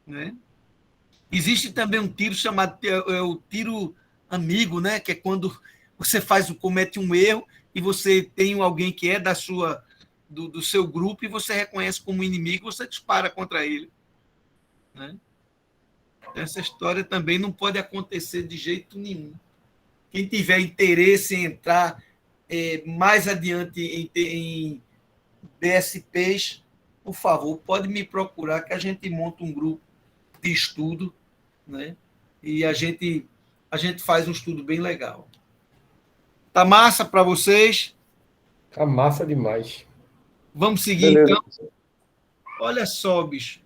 Né? Existe também um tiro chamado o tiro amigo, né? Que é quando você comete um erro e você tem alguém que é do seu grupo e você reconhece como inimigo, você dispara contra ele. Né? Essa história também não pode acontecer de jeito nenhum. Quem tiver interesse em entrar mais adiante em DSPs, por favor, pode me procurar que a gente monta um grupo de estudo, né? E a gente faz um estudo bem legal. Tá massa para vocês? Tá massa demais. Vamos seguir, Beleza. então. Olha só, bicho.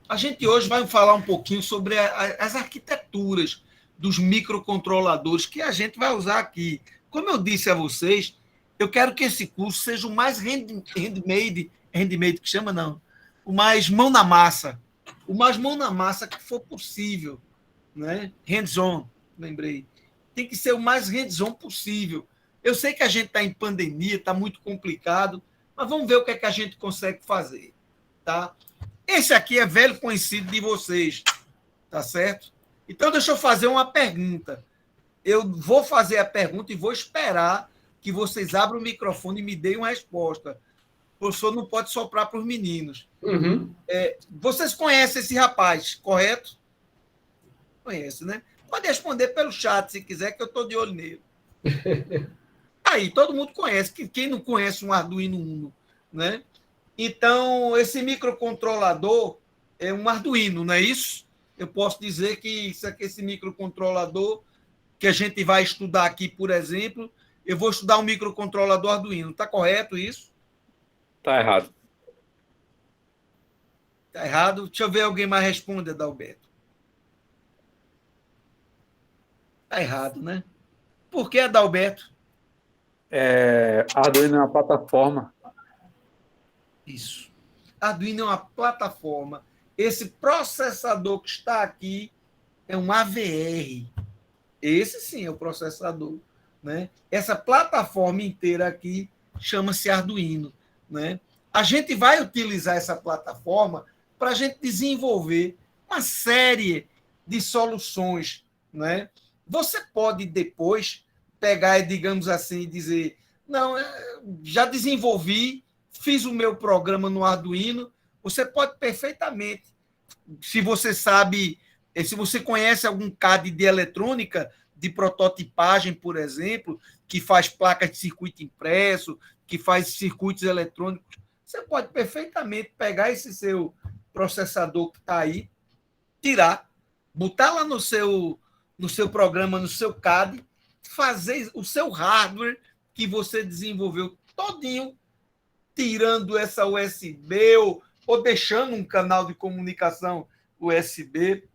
A gente hoje vai falar um pouquinho sobre as arquiteturas dos microcontroladores que a gente vai usar aqui. Como eu disse a vocês, eu quero que esse curso seja o mais handmade que chama, não, o mais mão na massa, que for possível, né? Hands-on, lembrei. Tem que ser o mais hands-on possível. Eu sei que a gente está em pandemia, está muito complicado, mas vamos ver o que é que a gente consegue fazer, tá? Esse aqui é velho conhecido de vocês, tá certo? Então, deixa eu fazer uma pergunta. Eu vou fazer a pergunta e vou esperar que vocês abram o microfone e me deem uma resposta. O professor não pode soprar para os meninos. Uhum. Vocês conhecem esse rapaz, correto? Conhece, né? Pode responder pelo chat, se quiser, que eu estou de olho nele. Aí, todo mundo conhece. Quem não conhece um Arduino Uno, né? Então, esse microcontrolador é um Arduino, não é isso? Eu posso dizer que esse microcontrolador que a gente vai estudar aqui, por exemplo, eu vou estudar um microcontrolador Arduino. Está correto isso? Tá errado. Está errado? Deixa eu ver alguém mais responde, Adalberto. Está errado, né? Por que, Adalberto? Arduino é uma plataforma. Isso. Arduino é uma plataforma. Esse processador que está aqui é um AVR. Esse sim é o processador. Né? Essa plataforma inteira aqui chama-se Arduino. Né? A gente vai utilizar essa plataforma para a gente desenvolver uma série de soluções. Né? Você pode depois pegar, digamos assim, e dizer, não, já desenvolvi, fiz o meu programa no Arduino. Você pode perfeitamente, se você sabe, se você conhece algum CAD de eletrônica, de prototipagem, por exemplo, que faz placas de circuito impresso, que faz circuitos eletrônicos, você pode perfeitamente pegar esse seu processador que está aí, tirar, botar lá no seu programa, no seu CAD, fazer o seu hardware que você desenvolveu todinho, tirando essa USB ou deixando um canal de comunicação USB.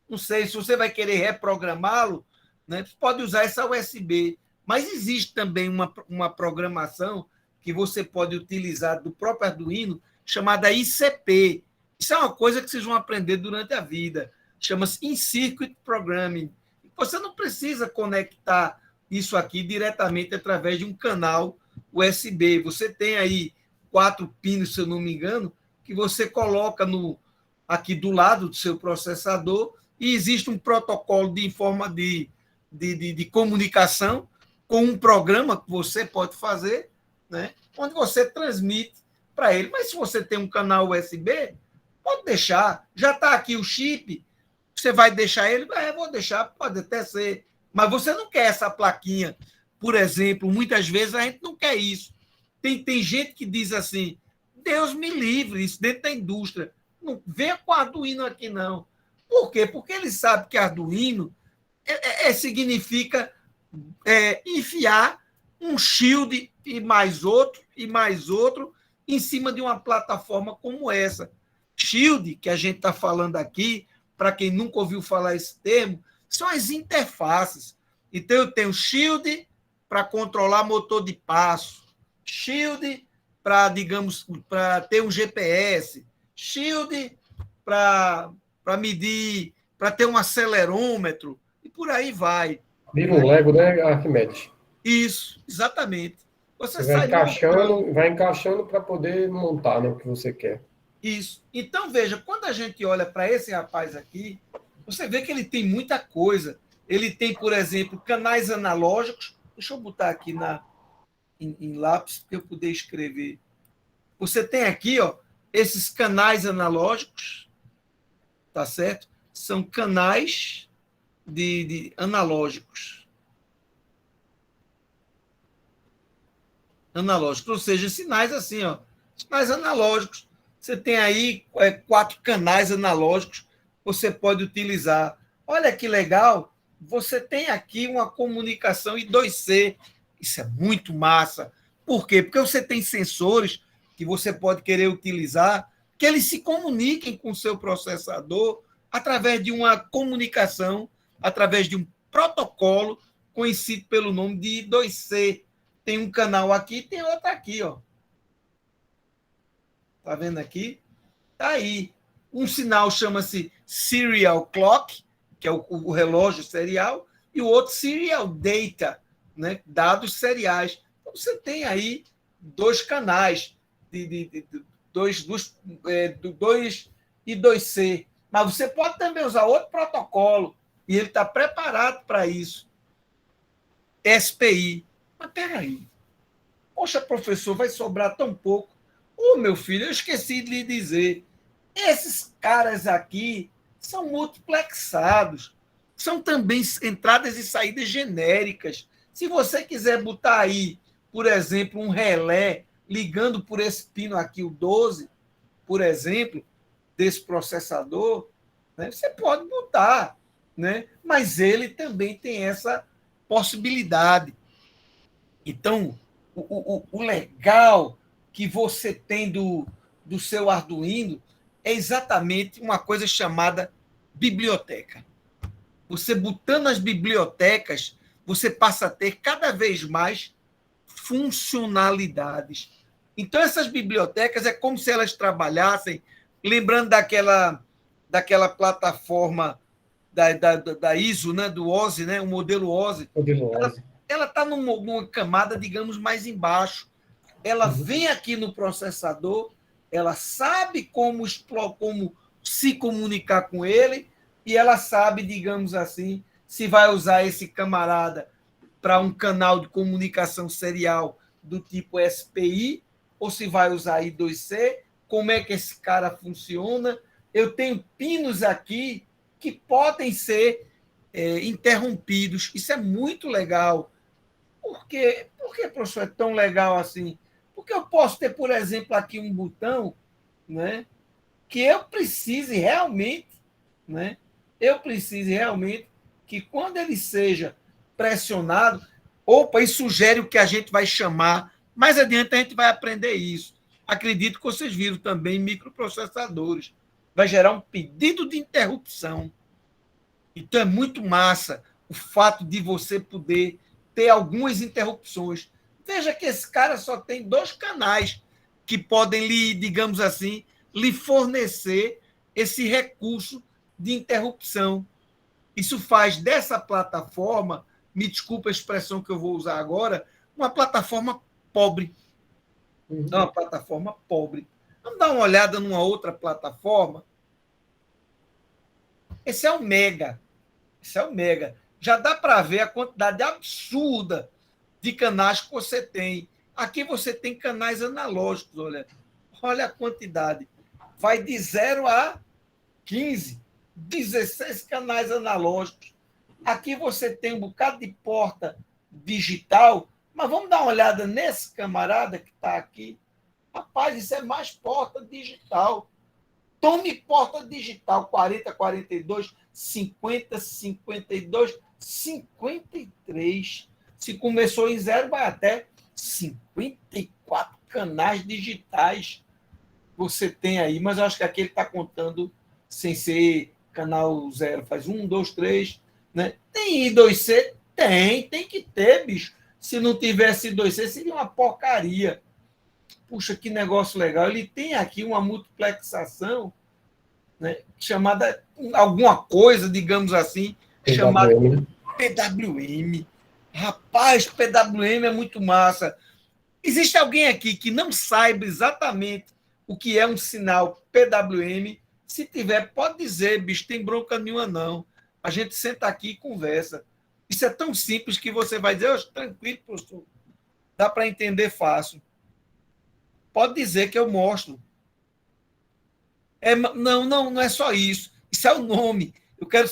Não sei se você vai querer reprogramá-lo, né? Você pode usar essa USB, mas existe também uma programação que você pode utilizar do próprio Arduino, chamada ICP. Isso é uma coisa que vocês vão aprender durante a vida. Chama-se In-Circuit Programming. Você não precisa conectar isso aqui diretamente através de um canal USB. Você tem aí 4 pinos, se eu não me engano, que você coloca aqui do lado do seu processador e existe um protocolo de comunicação com um programa que você pode fazer, né, onde você transmite para ele. Mas se você tem um canal USB, pode deixar. Já está aqui o chip, você vai deixar ele? Vou deixar, pode até ser. Mas você não quer essa plaquinha, por exemplo. Muitas vezes a gente não quer isso. Tem gente que diz assim, Deus me livre, isso dentro da indústria. Não venha com Arduino aqui, não. Por quê? Porque ele sabe que Arduino significa enfiar um shield e mais outro em cima de uma plataforma como essa. Shield, que a gente está falando aqui, para quem nunca ouviu falar esse termo, são as interfaces. Então, eu tenho shield para controlar motor de passo, shield para, digamos, para ter um GPS, shield para medir, para ter um acelerômetro, e por aí vai. Vira um Lego, né, Arquimedes? Isso, exatamente. Você Você sai montando. vai encaixando para poder montar, né, o que você quer. Isso. Então, veja, quando a gente olha para esse rapaz aqui, você vê que ele tem muita coisa. Ele tem, por exemplo, canais analógicos. Deixa eu botar aqui em lápis para eu poder escrever. Você tem aqui, ó, esses canais analógicos, tá certo? São canais de analógicos. Analógicos, ou seja, sinais assim, ó, sinais analógicos. Você tem aí 4 canais analógicos que você pode utilizar. Olha que legal, você tem aqui uma comunicação I2C. Isso é muito massa. Por quê? Porque você tem sensores que você pode querer utilizar, que eles se comuniquem com o seu processador através de uma comunicação, através de um protocolo conhecido pelo nome de I2C. Tem um canal aqui, tem outro aqui, ó. Tá vendo aqui? Tá aí. Um sinal chama-se serial clock, que é o relógio serial, e o outro serial data, né? Dados seriais. Então, você tem aí 2 canais, dois I2C. Mas você pode também usar outro protocolo, e ele está preparado para isso. SPI. Mas peraí. Poxa, professor, vai sobrar tão pouco. Meu filho, eu esqueci de lhe dizer. Esses caras aqui são multiplexados. São também entradas e saídas genéricas. Se você quiser botar aí, por exemplo, um relé ligando por esse pino aqui, o 12, por exemplo, desse processador, né, você pode botar, né? Mas ele também tem essa possibilidade. Então, o legal que você tem do seu Arduino é exatamente uma coisa chamada biblioteca. Você botando as bibliotecas, você passa a ter cada vez mais funcionalidades. Então, essas bibliotecas é como se elas trabalhassem, lembrando daquela plataforma da ISO, né, do OSI, né, o modelo OSI. Ela está numa camada, digamos, mais embaixo. Ela vem aqui no processador, ela sabe como se comunicar com ele e ela sabe, digamos assim, se vai usar esse camarada para um canal de comunicação serial do tipo SPI ou se vai usar I2C, como é que esse cara funciona. Eu tenho pinos aqui que podem ser interrompidos. Isso é muito legal. Por quê, professor, é tão legal assim? Porque eu posso ter, por exemplo, aqui um botão, né, que eu precise realmente, né, que quando ele seja pressionado, opa, isso sugere o que a gente vai chamar, mais adiante a gente vai aprender isso. Acredito que vocês viram também microprocessadores. Vai gerar um pedido de interrupção. Então é muito massa o fato de você poder ter algumas interrupções. Veja que esse cara só tem 2 canais que podem lhe, digamos assim, lhe fornecer esse recurso de interrupção. Isso faz dessa plataforma, me desculpa a expressão que eu vou usar agora, uma plataforma pobre. É uma plataforma pobre. Vamos dar uma olhada numa outra plataforma. Esse é o Mega. Já dá para ver a quantidade absurda de canais que você tem. Aqui você tem canais analógicos, olha a quantidade. Vai de 0 a 15, 16 canais analógicos. Aqui você tem um bocado de porta digital, mas vamos dar uma olhada nesse camarada que está aqui. Rapaz, isso é mais porta digital. Tome porta digital 40, 42, 50, 52, 53. Se começou em 0, vai até 54 canais digitais você tem aí, mas eu acho que aqui ele está contando sem ser canal 0. Faz 1, 2, 3. Né? Tem I2C? Tem que ter, bicho. Se não tivesse I2C, seria uma porcaria. Puxa, que negócio legal. Ele tem aqui uma multiplexação, né, chamada alguma coisa, digamos assim, chamada PWM. Rapaz, PWM é muito massa. Existe alguém aqui que não saiba exatamente o que é um sinal PWM? Se tiver, pode dizer, bicho, tem bronca nenhuma, não. A gente senta aqui e conversa. Isso é tão simples que você vai dizer, tranquilo, professor, dá para entender fácil. Pode dizer que eu mostro. Não é só isso. Isso é o nome. Eu quero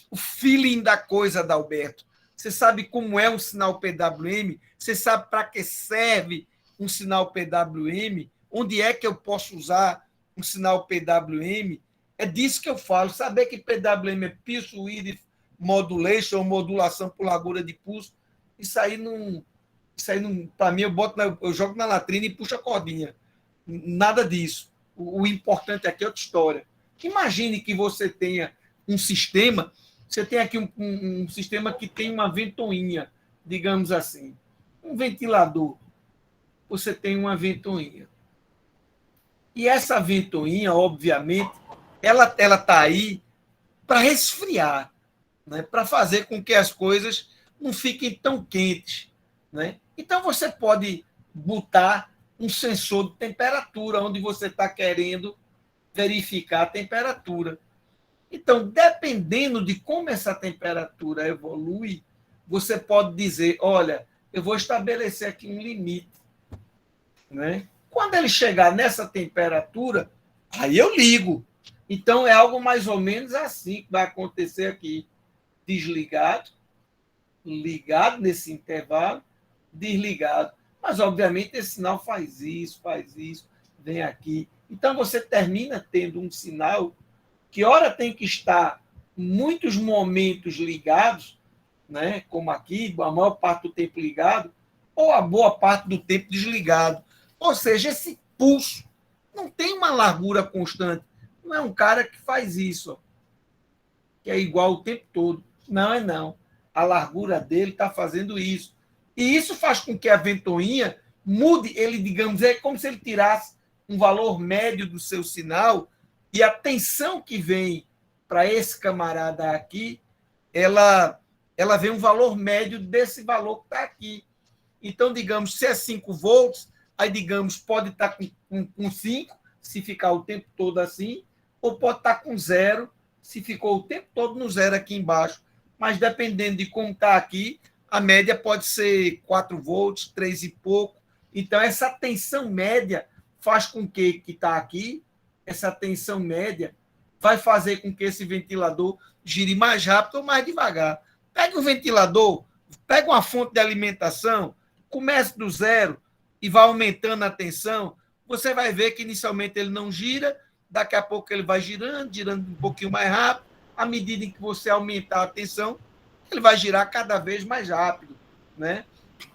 o feeling da coisa, Adalberto. Você sabe como é um sinal PWM? Você sabe para que serve um sinal PWM? Onde é que eu posso usar um sinal PWM? É disso que eu falo. Saber que PWM é Pulse Width Modulation, ou modulação por largura de pulso, isso aí não para mim, eu jogo na latrina e puxo a cordinha. Nada disso. O importante aqui é outra história. Imagine que você tenha um sistema, você tem aqui um sistema que tem uma ventoinha, digamos assim, um ventilador. Você tem uma ventoinha. E essa ventoinha, obviamente, ela está aí para resfriar, né? Para fazer com que as coisas não fiquem tão quentes. Né? Então, você pode botar um sensor de temperatura onde você está querendo verificar a temperatura. Então, dependendo de como essa temperatura evolui, você pode dizer, olha, eu vou estabelecer aqui um limite. Né? Quando ele chegar nessa temperatura, aí eu ligo. Então, é algo mais ou menos assim que vai acontecer aqui. Desligado, ligado nesse intervalo, desligado. Mas, obviamente, esse sinal faz isso, vem aqui. Então, você termina tendo um sinal que, ora, tem que estar muitos momentos ligados, né, como aqui, a maior parte do tempo ligado, ou a boa parte do tempo desligado. Ou seja, esse pulso não tem uma largura constante. Não é um cara que faz isso, ó, que é igual o tempo todo. Não. A largura dele está fazendo isso. E isso faz com que a ventoinha mude, ele, digamos, é como se ele tirasse um valor médio do seu sinal e a tensão que vem para esse camarada aqui, ela vem um valor médio desse valor que está aqui. Então, digamos, se é 5 volts, aí, digamos, pode estar com 5, se ficar o tempo todo assim, ou pode estar com 0, se ficou o tempo todo no 0 aqui embaixo. Mas, dependendo de como está aqui, a média pode ser 4 volts, 3 e pouco. Então, essa tensão média faz com que está aqui, essa tensão média vai fazer com que esse ventilador gire mais rápido ou mais devagar. Pega um ventilador, pega uma fonte de alimentação, comece do 0 e vai aumentando a tensão, você vai ver que inicialmente ele não gira, daqui a pouco ele vai girando um pouquinho mais rápido, à medida em que você aumentar a tensão, ele vai girar cada vez mais rápido, né?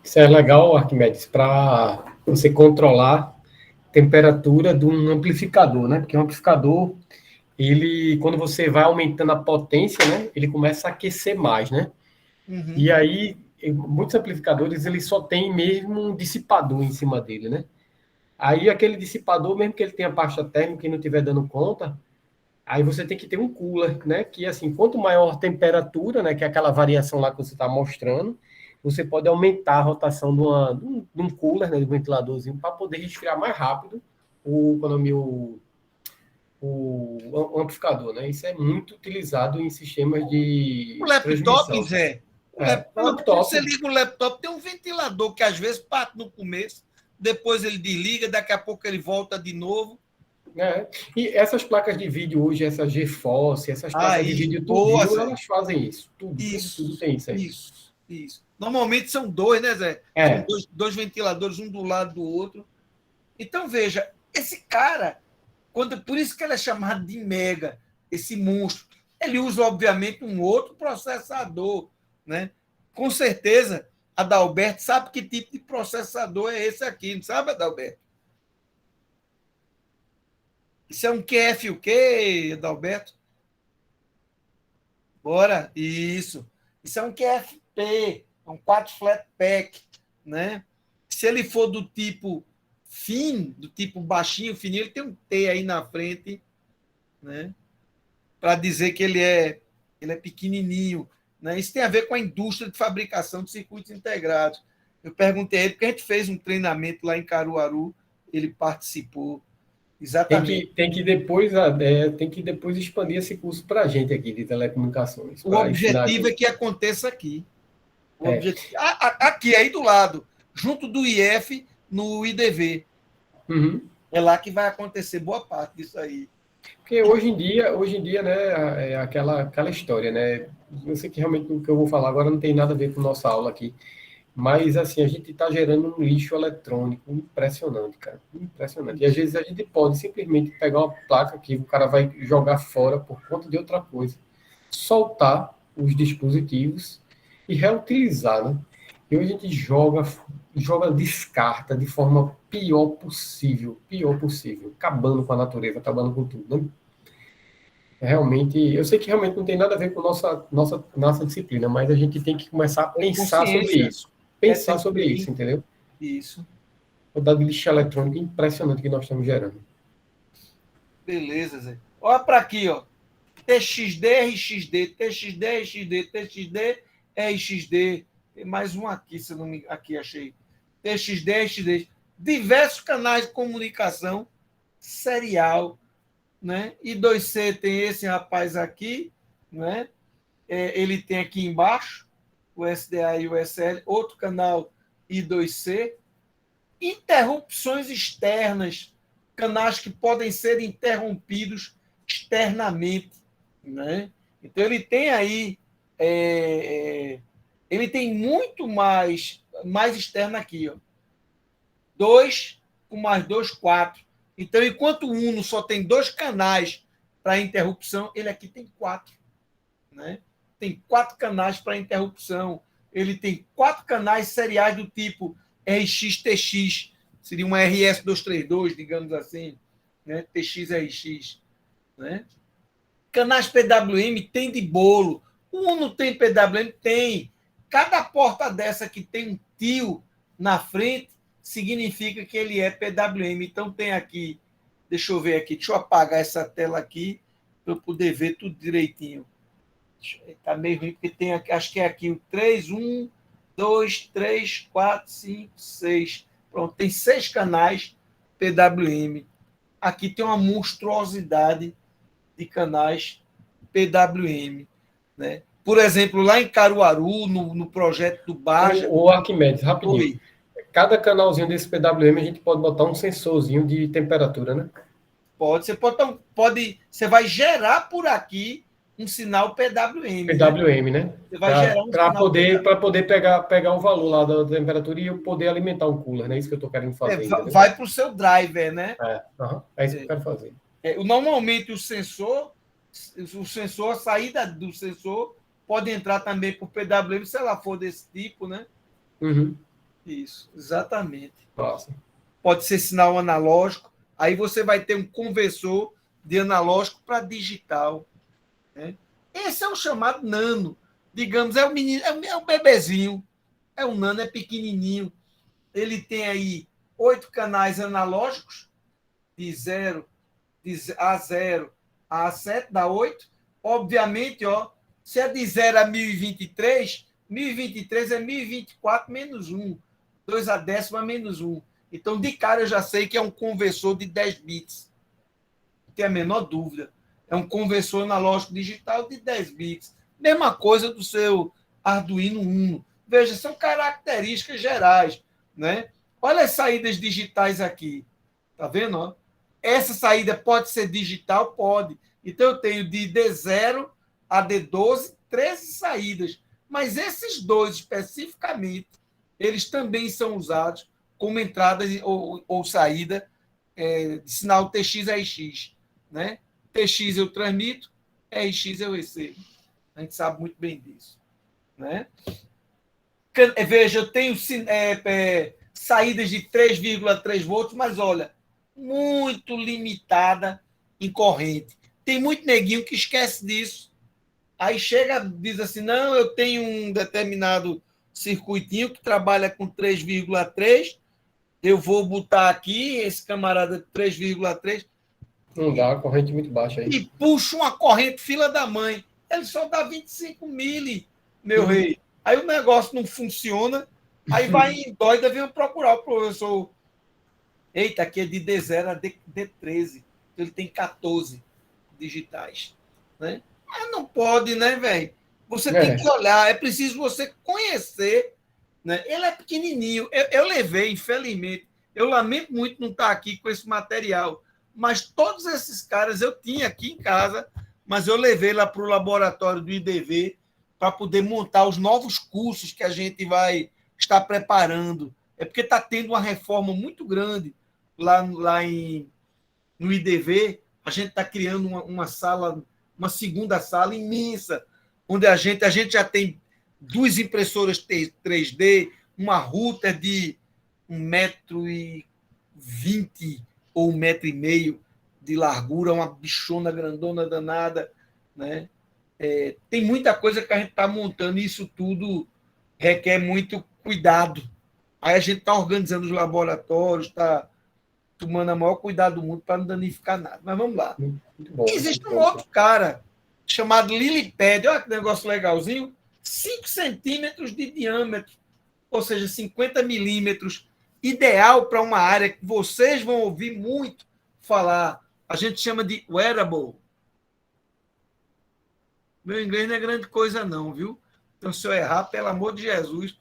Isso é legal, Arquimedes, para você controlar a temperatura de um amplificador, né? Porque um amplificador, ele, quando você vai aumentando a potência, né? Ele começa a aquecer mais, né? Uhum. E aí, muitos amplificadores, eles só tem mesmo um dissipador em cima dele, né? Aí, aquele dissipador, mesmo que ele tenha baixa térmica e não estiver dando conta, aí você tem que ter um cooler, né? Que, assim, quanto maior a temperatura, né? Que é aquela variação lá que você está mostrando, você pode aumentar a rotação de um cooler, né? De um ventiladorzinho, para poder resfriar mais rápido o amplificador, né? Isso é muito utilizado em sistemas de o laptop, Zé. Laptop. Quando você liga o laptop, tem um ventilador que às vezes parte no começo, depois ele desliga, daqui a pouco ele volta de novo. E essas placas de vídeo hoje, essa GeForce, essas placas de vídeo, tudo, elas fazem isso. Tudo tem isso aí. Isso. Normalmente são 2, né, Zé? São dois ventiladores, um do lado do outro. Então, veja, esse cara, Por isso que ela é chamada de mega, esse monstro. Ele usa, obviamente, um outro processador, né? Com certeza, Adalberto sabe que tipo de processador é esse aqui, não sabe, Adalberto? Isso é um QF o quê, Adalberto? Bora, isso. Isso é um QFP, é um 4 flat pack, né? Se ele for do tipo fino, do tipo baixinho, fininho, ele tem um T aí na frente, né? Para dizer que ele é pequenininho, né? Isso tem a ver com a indústria de fabricação de circuitos integrados. Eu perguntei a ele, porque a gente fez um treinamento lá em Caruaru, ele participou. Exatamente. Tem que depois expandir esse curso para a gente aqui de telecomunicações. O objetivo é que aconteça aqui. O objetivo... Aqui, aí do lado, junto do IF, no IDV. Uhum. É lá que vai acontecer boa parte disso aí. Porque hoje em dia, né, é aquela história, né? Eu sei que realmente o que eu vou falar agora não tem nada a ver com nossa aula aqui, mas assim, a gente está gerando um lixo eletrônico impressionante, cara, impressionante. E às vezes a gente pode simplesmente pegar uma placa que o cara vai jogar fora por conta de outra coisa, soltar os dispositivos e reutilizar, né? E hoje a gente descarta de forma pior possível, acabando com a natureza, acabando com tudo, né? Realmente, eu sei que realmente não tem nada a ver com nossa disciplina, mas a gente tem que começar a pensar sobre isso. Pensar sobre isso, entendeu? Isso. O dado de lixo eletrônico impressionante que nós estamos gerando. Beleza, Zé. Olha para aqui, ó. TXD, RXD, TXD, RXD, TXD, RXD. Tem mais um aqui, se eu não me... Aqui, achei. TXD, RXD. Diversos canais de comunicação serial, né? I2C tem esse rapaz aqui, né? Ele tem aqui embaixo o SDA e o SL, outro canal I2C. Interrupções externas, canais que podem ser interrompidos externamente, né? Então ele tem aí ele tem muito mais externo aqui, ó. 2 com mais 2, 4. Então, enquanto o Uno só tem 2 canais para interrupção, ele aqui tem 4, né? Tem 4 canais para interrupção. Ele tem 4 canais seriais do tipo RX-TX, seria uma RS-232, digamos assim, né? TX-RX, né? Canais PWM tem de bolo. O Uno tem PWM? Tem. Cada porta dessa que tem um tio na frente significa que ele é PWM. Então tem aqui, deixa eu ver aqui, deixa eu apagar essa tela aqui para eu poder ver tudo direitinho. Está meio ruim, porque tem aqui, acho que é aqui o 3, 1, 2, 3, 4, 5, 6. Pronto, tem 6 canais PWM. Aqui tem uma monstruosidade de canais PWM, né? Por exemplo, lá em Caruaru, no projeto do Baja... O Arquimedes, rapidinho. Cada canalzinho desse PWM a gente pode botar um sensorzinho de temperatura, né? Pode. Você vai gerar por aqui um sinal PWM. PWM, né? Você vai gerar um sinal para poder pegar o valor lá da temperatura e eu poder alimentar um cooler, né? Isso que eu estou querendo fazer. Vai para o seu driver, né? É isso que eu quero fazer. Normalmente o sensor, a saída do sensor pode entrar também por PWM, se ela for desse tipo, né? Uhum. Isso, exatamente. Nossa. Pode ser sinal analógico, aí você vai ter um conversor de analógico para digital, né? Esse é o chamado nano. Digamos, é o menino, é um bebezinho, é um nano, é pequenininho. Ele tem aí 8 canais analógicos, de A0 a A7, dá 8. Obviamente, ó, se é de 0 a 1023, 1023 é 1024 menos 1. 2 a décima menos 1. Então, de cara, eu já sei que é um conversor de 10 bits. Não tem a menor dúvida. É um conversor analógico digital de 10 bits. Mesma coisa do seu Arduino Uno. Veja, são características gerais, né? Olha as saídas digitais aqui. Tá vendo? Ó? Essa saída pode ser digital? Pode. Então, eu tenho de D0 a D12, 13 saídas. Mas esses dois, especificamente, eles também são usados como entrada ou saída de sinal TX, RX. Né? TX eu transmito, RX eu recebo. A gente sabe muito bem disso. Né? Veja, eu tenho saídas de 3,3 volts, mas olha, muito limitada em corrente. Tem muito neguinho que esquece disso. Aí chega, diz assim, não, eu tenho um determinado circuitinho que trabalha com 3,3, eu vou botar aqui, esse camarada 3,3, Não dá, a corrente muito baixa aí. e puxa uma corrente fila da mãe. Ele só dá 25 mili, meu rei. Aí o negócio não funciona, aí vai em doida, vem procurar o professor. Eita, aqui é de D0 a D13, então ele tem 14 digitais. Né? Mas não pode, né, velho? Você tem que olhar, é preciso você conhecer. Né? Ele é pequenininho. Eu levei, infelizmente, eu lamento muito não estar aqui com esse material, mas todos esses caras eu tinha aqui em casa, mas eu levei lá para o laboratório do IDV para poder montar os novos cursos que a gente vai estar preparando. É porque está tendo uma reforma muito grande lá no IDV. A gente está criando uma sala, uma segunda sala imensa, onde a gente já tem 2 impressoras 3D, uma router de 1,20 m ou 1,5 m de largura, uma bichona grandona danada. Né? Tem muita coisa que a gente está montando, e isso tudo requer muito cuidado. Aí a gente está organizando os laboratórios, está tomando o maior cuidado do mundo para não danificar nada. Mas vamos lá. Muito bom. Existe um outro cara chamado Liliped, olha que negócio legalzinho, 5 centímetros de diâmetro, ou seja, 50 milímetros, ideal para uma área que vocês vão ouvir muito falar. A gente chama de wearable. Meu inglês não é grande coisa não, viu? Então, se eu errar, pelo amor de Jesus,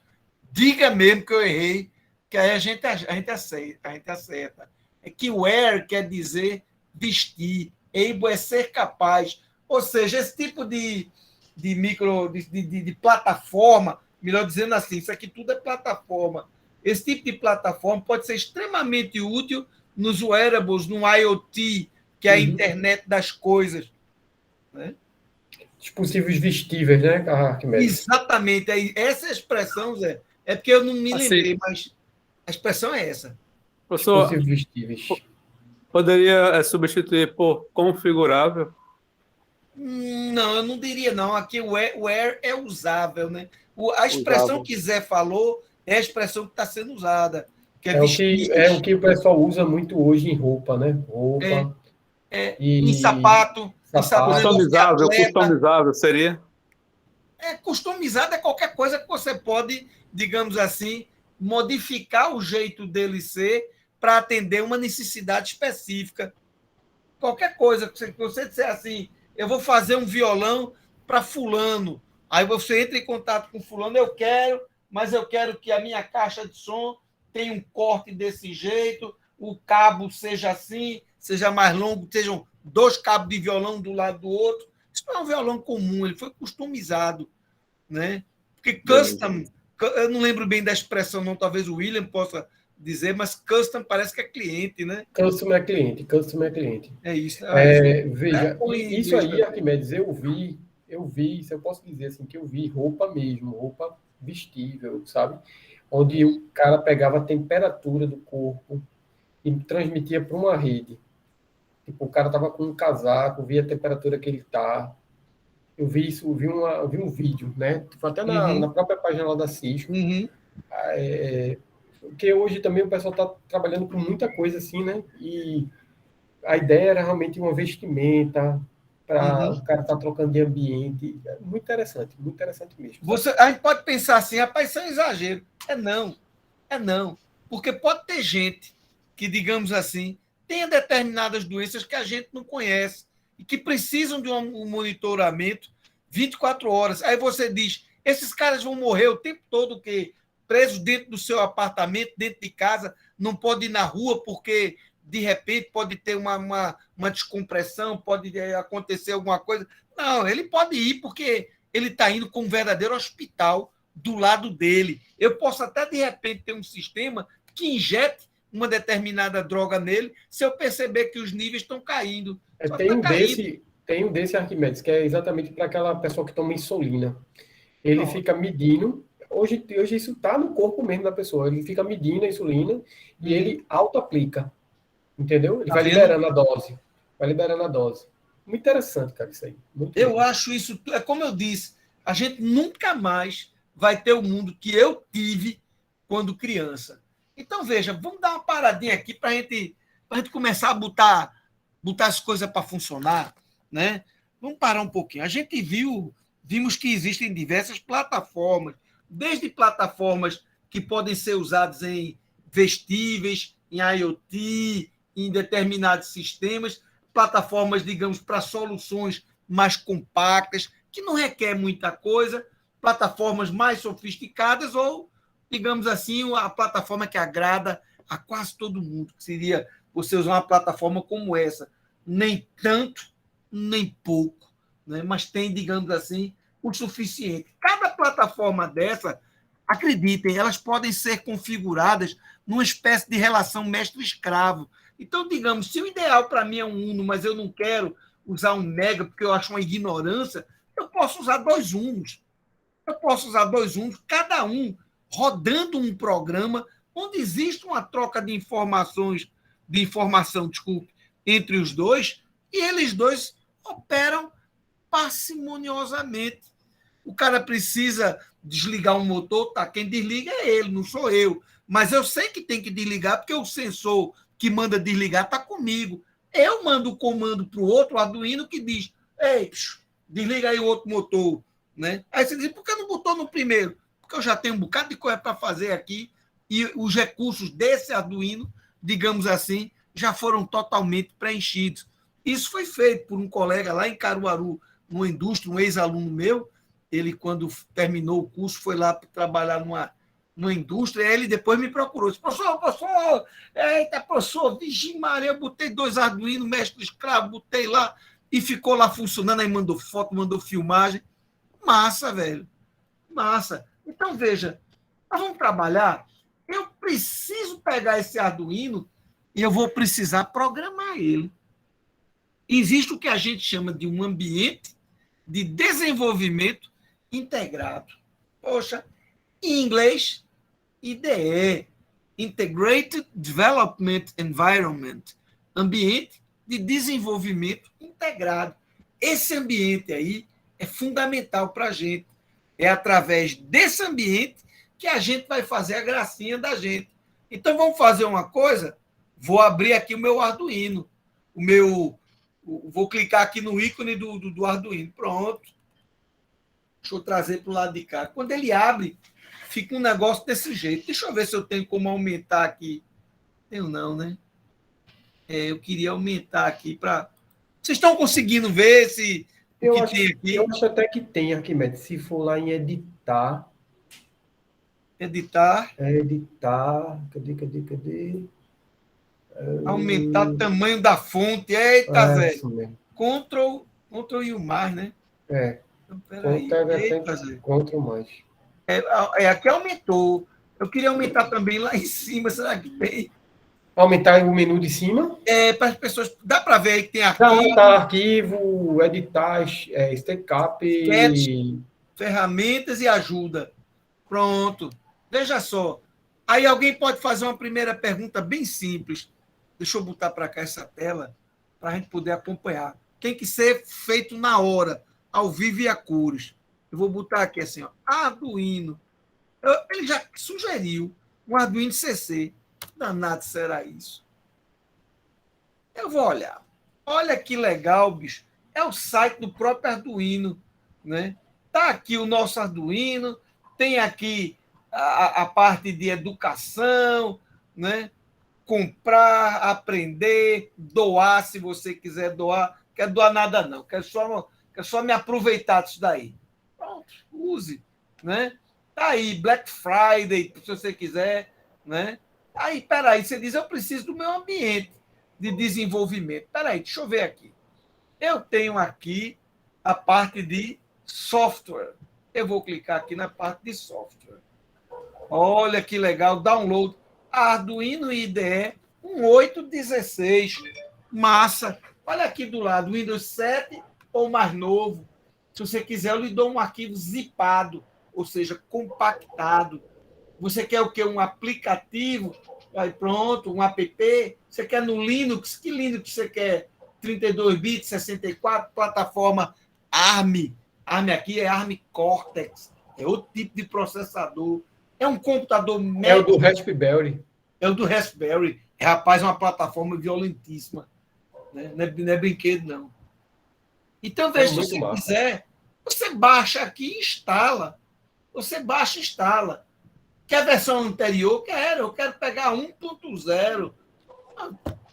diga mesmo que eu errei, que aí a gente acerta. É que wear quer dizer vestir, able é ser capaz. Ou seja, esse tipo de plataforma, melhor dizendo assim, isso aqui tudo é plataforma. Esse tipo de plataforma pode ser extremamente útil nos wearables, no IoT, que é a internet das coisas. Né? Dispositivos vestíveis, né, Arquimedes? Exatamente. Essa expressão, Zé, é porque eu não me Assim, lembrei, mas a expressão é essa. professor, Dispositivos vestíveis. poderia substituir por configurável? Não, eu não diria não. Aqui o wear é usável, né? A expressão que Zé falou é a expressão que está sendo usada, que é vestir. É o que o pessoal usa muito hoje em roupa, né? Roupa. Em sapato, em Customizável seria? Customizado é qualquer coisa que você pode, digamos assim, modificar o jeito dele ser para atender uma necessidade específica. Qualquer coisa que você disser assim, eu vou fazer um violão para fulano. Aí você entra em contato com fulano, mas eu quero que a minha caixa de som tenha um corte desse jeito, o cabo seja assim, seja mais longo, sejam 2 cabos de violão do lado do outro. Isso não é um violão comum, ele foi customizado. Né? Porque custom, eu não lembro bem da expressão, não, talvez o William possa dizer, mas custom parece que é cliente, né? Custom é cliente. É isso. Veja, isso aí, Arquimedes, eu vi, se eu posso dizer assim, que eu vi roupa mesmo, roupa vestível, sabe? Onde o cara pegava a temperatura do corpo e transmitia para uma rede. Tipo, o cara tava com um casaco, via a temperatura que ele tá. Eu vi isso, eu vi um vídeo, né? Tipo, até na própria página lá da Cisco. Porque hoje também o pessoal está trabalhando com muita coisa assim, né? E a ideia era realmente uma vestimenta para o cara estar trocando de ambiente. Muito interessante mesmo. A gente pode pensar assim, rapaz, isso é um exagero. É não. Porque pode ter gente que, digamos assim, tenha determinadas doenças que a gente não conhece e que precisam de um monitoramento 24 horas. Aí você diz, esses caras vão morrer o tempo todo que presos dentro do seu apartamento, dentro de casa, não pode ir na rua porque, de repente, pode ter uma descompressão, pode acontecer alguma coisa. Não, ele pode ir porque ele está indo com um verdadeiro hospital do lado dele. Eu posso até, de repente, ter um sistema que injete uma determinada droga nele se eu perceber que os níveis estão caindo. Só Tem está um caindo. desse, Arquimedes, que é exatamente para aquela pessoa que toma insulina. Ele Pronto. fica medindo. Hoje isso está no corpo mesmo da pessoa. Ele fica medindo a insulina e ele auto-aplica. Entendeu? Ele Tá vai vendo? liberando a dose. Vai liberando a dose. Muito interessante, cara, isso aí. Muito Eu bom. acho isso, é como eu disse, a gente nunca mais vai ter o mundo que eu tive quando criança. Então, veja, vamos dar uma paradinha aqui para a gente começar a botar as coisas para funcionar, né? Vamos parar um pouquinho. A gente vimos que existem diversas plataformas, desde plataformas que podem ser usadas em vestíveis, em IoT, em determinados sistemas, plataformas, digamos, para soluções mais compactas, que não requer muita coisa, plataformas mais sofisticadas ou, digamos assim, a plataforma que agrada a quase todo mundo, que seria você usar uma plataforma como essa. Nem tanto, nem pouco, né? Mas tem, digamos assim, o suficiente. Cada plataforma dessa, acreditem, elas podem ser configuradas numa espécie de relação mestre-escravo. Então, digamos, se o ideal para mim é um Uno, mas eu não quero usar um Mega porque eu acho uma ignorância, eu posso usar dois Unos. Eu posso usar dois Unos, cada um rodando um programa onde existe uma troca de informação, desculpe, entre os dois, e eles dois operam parcimoniosamente. O cara precisa desligar um motor, tá? Quem desliga é ele, não sou eu. Mas eu sei que tem que desligar porque o sensor que manda desligar está comigo. Eu mando o comando para o outro, o Arduino, que diz: ei, desliga aí o outro motor. Né? Aí você diz: por que não botou no primeiro? Porque eu já tenho um bocado de coisa para fazer aqui e os recursos desse Arduino, digamos assim, já foram totalmente preenchidos. Isso foi feito por um colega lá em Caruaru, numa indústria, um ex-aluno meu. Ele, quando terminou o curso, foi lá trabalhar numa indústria, e ele depois me procurou. Disse: professor, eita, professor, Virgem Maria, eu botei dois Arduino, mestre escravo, botei lá, e ficou lá funcionando, aí mandou foto, mandou filmagem. Massa, velho, massa. Então, veja, nós vamos trabalhar, eu preciso pegar esse Arduino e eu vou precisar programar ele. Existe o que a gente chama de um ambiente de desenvolvimento integrado. Poxa, em inglês, IDE, Integrated Development Environment, ambiente de desenvolvimento integrado. Esse ambiente aí é fundamental para a gente. É através desse ambiente que a gente vai fazer a gracinha da gente. Então, vamos fazer uma coisa? Vou abrir aqui o meu Arduino. Vou clicar aqui no ícone do Arduino. Pronto. Deixa eu trazer para o lado de cá. Quando ele abre, fica um negócio desse jeito. Deixa eu ver se eu tenho como aumentar aqui. Tenho não, né? Eu queria aumentar aqui para... Vocês estão conseguindo ver se o que tem aqui? Eu acho até que tem, Arquimedes. Se for lá em editar. Editar. Editar. Cadê? Aumentar o tamanho da fonte. Eita, Zé. Isso mesmo. Ctrl e o mais, né? Então, peraí. Ctrl mais. Aqui aumentou. Eu queria aumentar também lá em cima. Será que tem? Aumentar o menu de cima? Para as pessoas. Dá para ver aí que tem arquivo. Tá, arquivo, editar, stackup. Ferramentas e ajuda. Pronto. Veja só. Aí alguém pode fazer uma primeira pergunta bem simples. Deixa eu botar para cá essa tela para a gente poder acompanhar. Tem que ser feito na hora, ao vivo e a cores. Eu vou botar aqui assim, ó, Arduino. Ele já sugeriu um Arduino CC. Danado será isso? Eu vou olhar. Olha que legal, bicho. É o site do próprio Arduino, né? Tá aqui o nosso Arduino, tem aqui a parte de educação, né? Comprar, aprender, doar, se você quiser doar. Não quero doar nada, não. Quero só me aproveitar disso daí. Pronto, use, né? Tá aí, Black Friday, se você quiser, né? Aí, peraí, você diz: eu preciso do meu ambiente de desenvolvimento. Peraí, deixa eu ver aqui. Eu tenho aqui a parte de software. Eu vou clicar aqui na parte de software. Olha que legal, download. Arduino IDE 1816. Massa. Olha aqui do lado, Windows 7 ou mais novo. Se você quiser, eu lhe dou um arquivo zipado, ou seja, compactado. Você quer o quê? Um aplicativo? Aí pronto, um app. Você quer no Linux? Que Linux você quer? 32 bits, 64, plataforma ARM. ARM aqui é ARM Cortex. É outro tipo de processador. É um computador É o médio. do Raspberry. É o do Raspberry. Rapaz, é uma plataforma violentíssima. Né? Não é brinquedo, não. Então, veja, se você quiser, você baixa aqui e instala. Você baixa e instala. Quer a versão anterior? Eu quero pegar 1.0.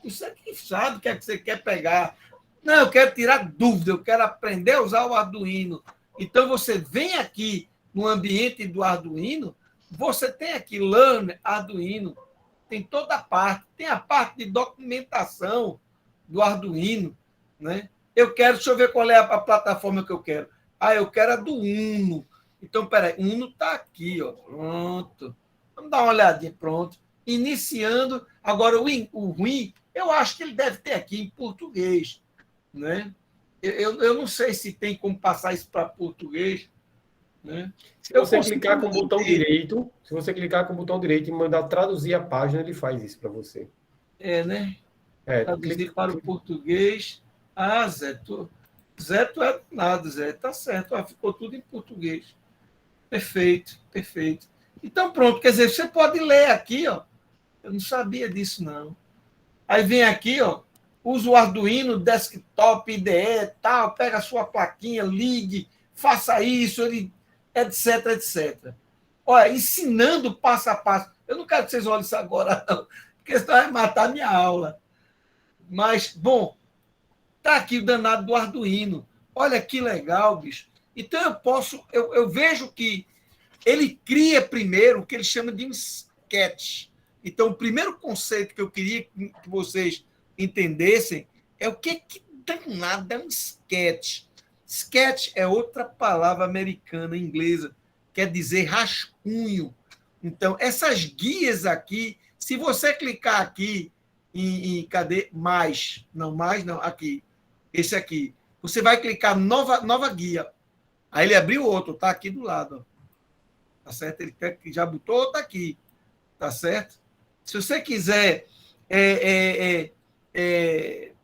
Isso aqui sabe o que é que você quer pegar. Não, eu quero tirar dúvida, eu quero aprender a usar o Arduino. Então, você vem aqui no ambiente do Arduino, você tem aqui Learn Arduino, tem toda a parte, tem a parte de documentação do Arduino, né? Deixa eu ver qual é a plataforma que eu quero. Eu quero a do Uno. Então, peraí, Uno está aqui, ó. Pronto. Vamos dar uma olhadinha, pronto. Iniciando. Agora, o ruim, eu acho que ele deve ter aqui em português, né? Eu não sei se tem como passar isso para português, né? Se você clicar com o botão direito, e mandar traduzir a página, ele faz isso para você. Né? Traduzir para o português. Zé, tu é nada, Zé. Tá certo. Ficou tudo em português. Perfeito, perfeito. Então, pronto. Quer dizer, você pode ler aqui, ó. Eu não sabia disso, não. Aí vem aqui, ó. Usa o Arduino, desktop, IDE, tal. Pega a sua plaquinha, ligue, faça isso, etc, etc. Olha, ensinando passo a passo. Eu não quero que vocês olhem isso agora, não, porque senão vai matar a minha aula. Mas, bom, tá aqui o danado do Arduino. Olha que legal, bicho. Então eu vejo que ele cria primeiro o que ele chama de um sketch. Então, o primeiro conceito que eu queria que vocês entendessem é o que danado é um sketch. Sketch é outra palavra americana, inglesa, quer dizer rascunho. Então, essas guias aqui, se você clicar aqui cadê? Mais. Não, aqui. Esse aqui. Você vai clicar nova guia. Aí ele abriu outro, tá aqui do lado. Tá certo? Ele já botou outro aqui. Tá certo? Se você quiser,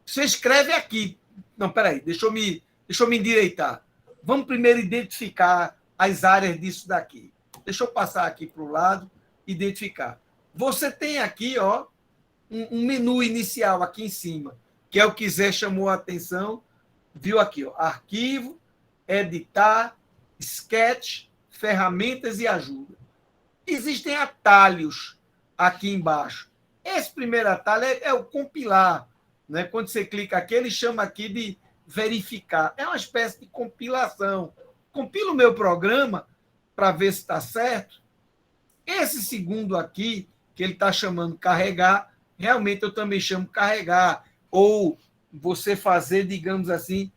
você escreve aqui. Não, peraí, deixa eu me endireitar. Vamos primeiro identificar as áreas disso daqui. Deixa eu passar aqui para o lado, identificar. Você tem aqui, ó, um menu inicial aqui em cima, que é o que Zé chamou a atenção. Viu aqui, ó, arquivo, editar, sketch, ferramentas e ajuda. Existem atalhos aqui embaixo. Esse primeiro atalho é o compilar, né? Quando você clica aqui, ele chama aqui de verificar. É uma espécie de compilação. Compilo o meu programa para ver se está certo. Esse segundo aqui, que ele está chamando carregar, realmente eu também chamo carregar. Ou você fazer, digamos assim,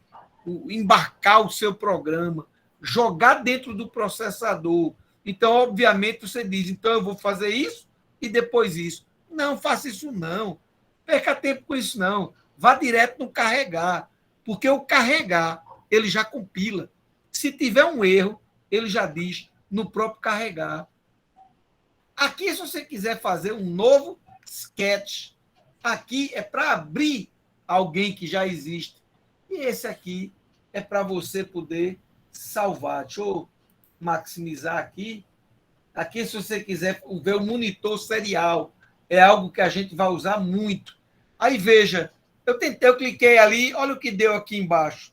embarcar o seu programa, jogar dentro do processador. Então, obviamente, você diz, então eu vou fazer isso e depois isso. Não, faça isso não. Perca tempo com isso não. Vá direto no carregar, porque o carregar, ele já compila. Se tiver um erro, ele já diz no próprio carregar. Aqui, se você quiser fazer um novo sketch, aqui é para abrir alguém que já existe. E esse aqui é para você poder salvar. Deixa eu maximizar aqui. Aqui, se você quiser ver o monitor serial, é algo que a gente vai usar muito. Aí, veja, eu cliquei ali, olha o que deu aqui embaixo.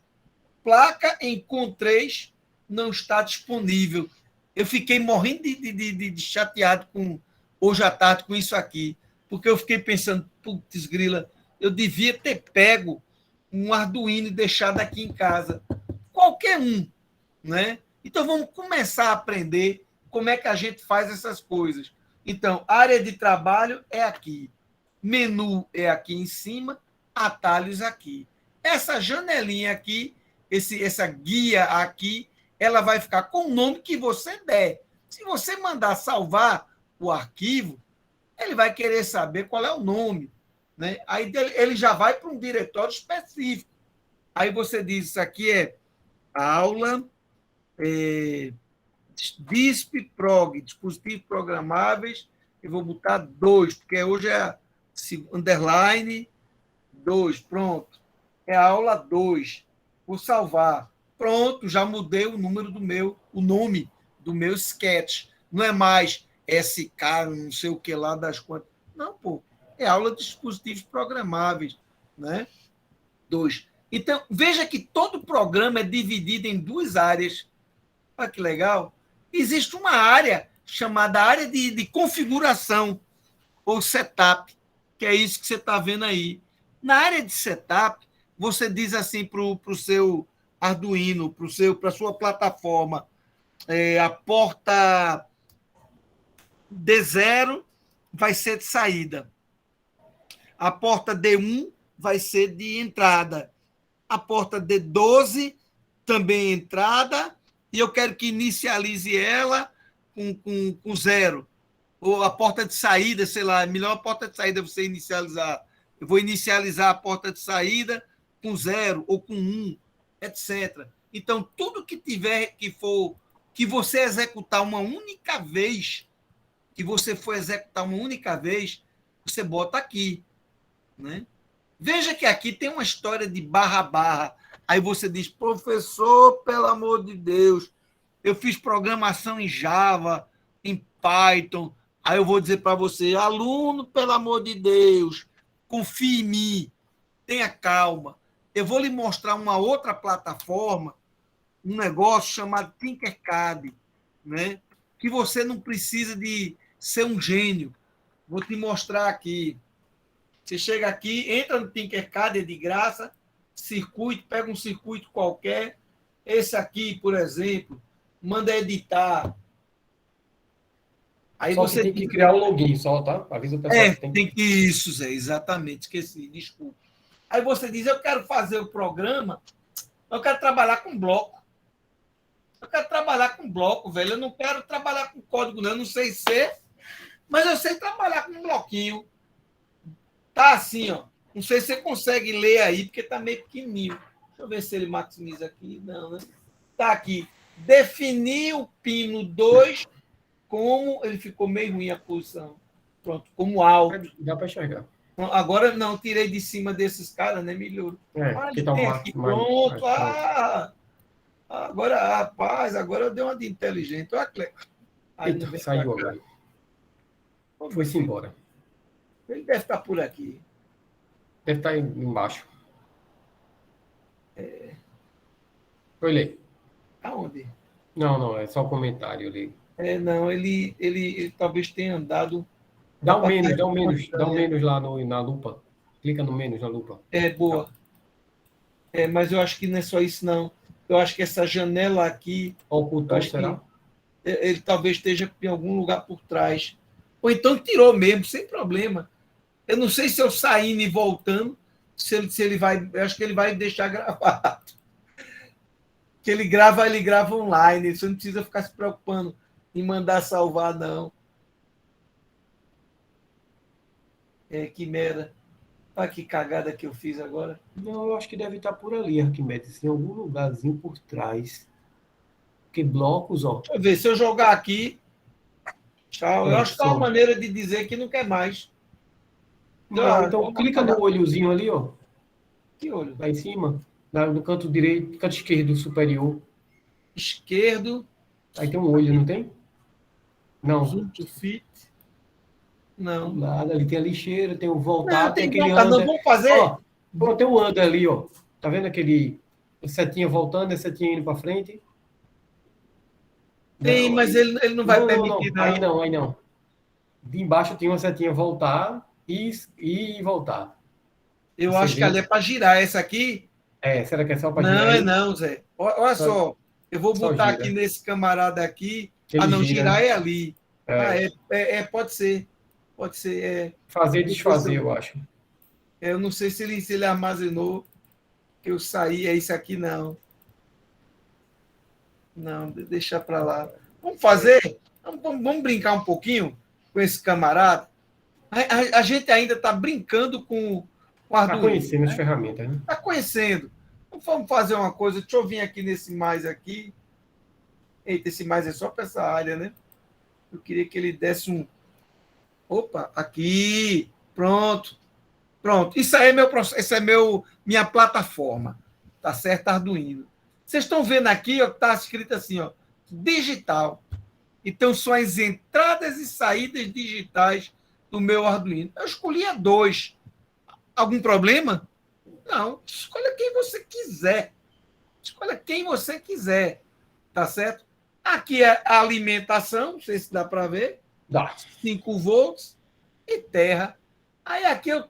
Placa em COM3 não está disponível. Eu fiquei morrendo de chateado hoje à tarde com isso aqui, porque eu fiquei pensando, putz, grila, eu devia ter pego um Arduino e deixado aqui em casa. Qualquer um, né? Então, vamos começar a aprender como é que a gente faz essas coisas. Então, área de trabalho é aqui. Menu é aqui em cima, atalhos aqui. Essa janelinha aqui, essa guia aqui, ela vai ficar com o nome que você der. Se você mandar salvar o arquivo, ele vai querer saber qual é o nome, né? Aí ele já vai para um diretório específico. Aí você diz, isso aqui é aula DISP-PROG, dispositivos programáveis, eu vou botar 2, porque hoje é underline 2, pronto. É a aula 2. Vou salvar. Pronto, já mudei o número o nome do meu sketch. Não é mais SK, não sei o que lá das quantas. Não, pô. É aula de dispositivos programáveis, né? 2. Então, veja que todo programa é dividido em 2 áreas. Olha que legal. Existe uma área chamada área de configuração, ou setup, que é isso que você está vendo aí. Na área de setup, você diz assim para o seu Arduino, para a sua plataforma, a porta D0 vai ser de saída. A porta D1 vai ser de entrada. A porta D12 também entrada, e eu quero que inicialize ela com 0. Ou a porta de saída, sei lá, é melhor a porta de saída você inicializar. Eu vou inicializar a porta de saída com 0 ou com 1, etc. Então, tudo que tiver que você executar uma única vez, você bota aqui, né? Veja que aqui tem uma história de barra. Aí você diz, professor, pelo amor de Deus, eu fiz programação em Java, em Python. Aí eu vou dizer para você, aluno, pelo amor de Deus, confie em mim, tenha calma. Eu vou lhe mostrar uma outra plataforma, um negócio chamado Tinkercad, né? Que você não precisa de ser um gênio. Vou te mostrar aqui. Você chega aqui, entra no Tinkercad, é de graça, circuito, pega um circuito qualquer. Esse aqui, por exemplo, manda editar. Aí Só você que tem que criar um login só, tá? Avisa o pessoal que tem que isso, Zé, exatamente, esqueci, desculpa. Aí você diz, eu quero fazer o programa, eu quero trabalhar com bloco. Eu quero trabalhar com bloco, velho. Eu não quero trabalhar com código, não. Eu não sei ser, mas eu sei trabalhar com um bloquinho. Tá assim, ó. Não sei se você consegue ler aí, porque tá meio pequenininho. Deixa eu ver se ele maximiza aqui. Não, né? Tá aqui. Definir o pino 2 como... Ele ficou meio ruim a posição. Pronto, como alto. Dá para enxergar. Agora não, tirei de cima desses caras, né, melhor. Que tá aqui, pronto. Agora, rapaz, agora eu dei uma de inteligente. Aí eita, saiu agora. Foi-se embora. Ele deve estar por aqui. Deve estar embaixo. Foi ler. Aonde? Não, é só comentário ali. Não, ele talvez tenha andado. Dá um menos lá na lupa. Clica no menos na lupa. Boa. Mas eu acho que não é só isso, não. Eu acho que essa janela aqui. Ocultou, será? Ele talvez esteja em algum lugar por trás. Ou então tirou mesmo, sem problema. Eu não sei se eu saindo e voltando, se ele vai. Eu acho que ele vai deixar gravado. Que ele grava online. Você não precisa ficar se preocupando em mandar salvar, não. Que merda. Olha que cagada que eu fiz agora. Não, eu acho que deve estar por ali, Arquimedes, em algum lugarzinho por trás. Porque blocos, ó. Deixa eu ver, se eu jogar aqui. Tchau. Eu acho que é uma maneira de dizer que não quer mais. Não, então clica no olhozinho ali, ó. Que olho? Lá em cima, no canto direito, canto esquerdo superior. Esquerdo. Aí tem um olho, não tem? Não. Zoom to fit. Não. Nada, ali tem a lixeira, tem o voltar, Não, tem aquele voltar, anda. não vamos fazer. Ó, tem um anda ali, ó. Tá vendo aquele setinha voltando, a setinha indo para frente? Tem, não, mas ele não vai permitir. Não. Aí não. De embaixo tem uma setinha voltar e voltar. Eu acho que ali é para girar. Essa aqui? Será que é só para girar? Não, não, Zé. Olha só. Eu vou botar aqui nesse camarada aqui. Não, girar é ali. Pode ser. Pode ser. Fazer e desfazer, eu acho. Eu não sei se ele armazenou. Que eu saí. É isso aqui, não. Não, deixa para lá. Vamos fazer? Vamos brincar um pouquinho com esse camarada? A gente ainda está brincando com o Está Arduino. conhecendo as ferramentas, né? Está conhecendo. Então, vamos fazer uma coisa. Deixa eu vir aqui nesse mais aqui. Eita, esse mais é só para essa área, né? Eu queria que ele desse um. Opa, aqui. Pronto. Pronto. Isso aí é meu processo. Isso é minha plataforma. Tá certo, Arduino. Vocês estão vendo aqui, ó, tá escrito assim, ó, digital. Então, são as entradas e saídas digitais do meu Arduino. Eu escolhi a 2. Algum problema? Não. Escolha quem você quiser. Escolha quem você quiser. Tá certo? Aqui é a alimentação, não sei se dá para ver. Dá. 5 volts e terra. Aí aqui eu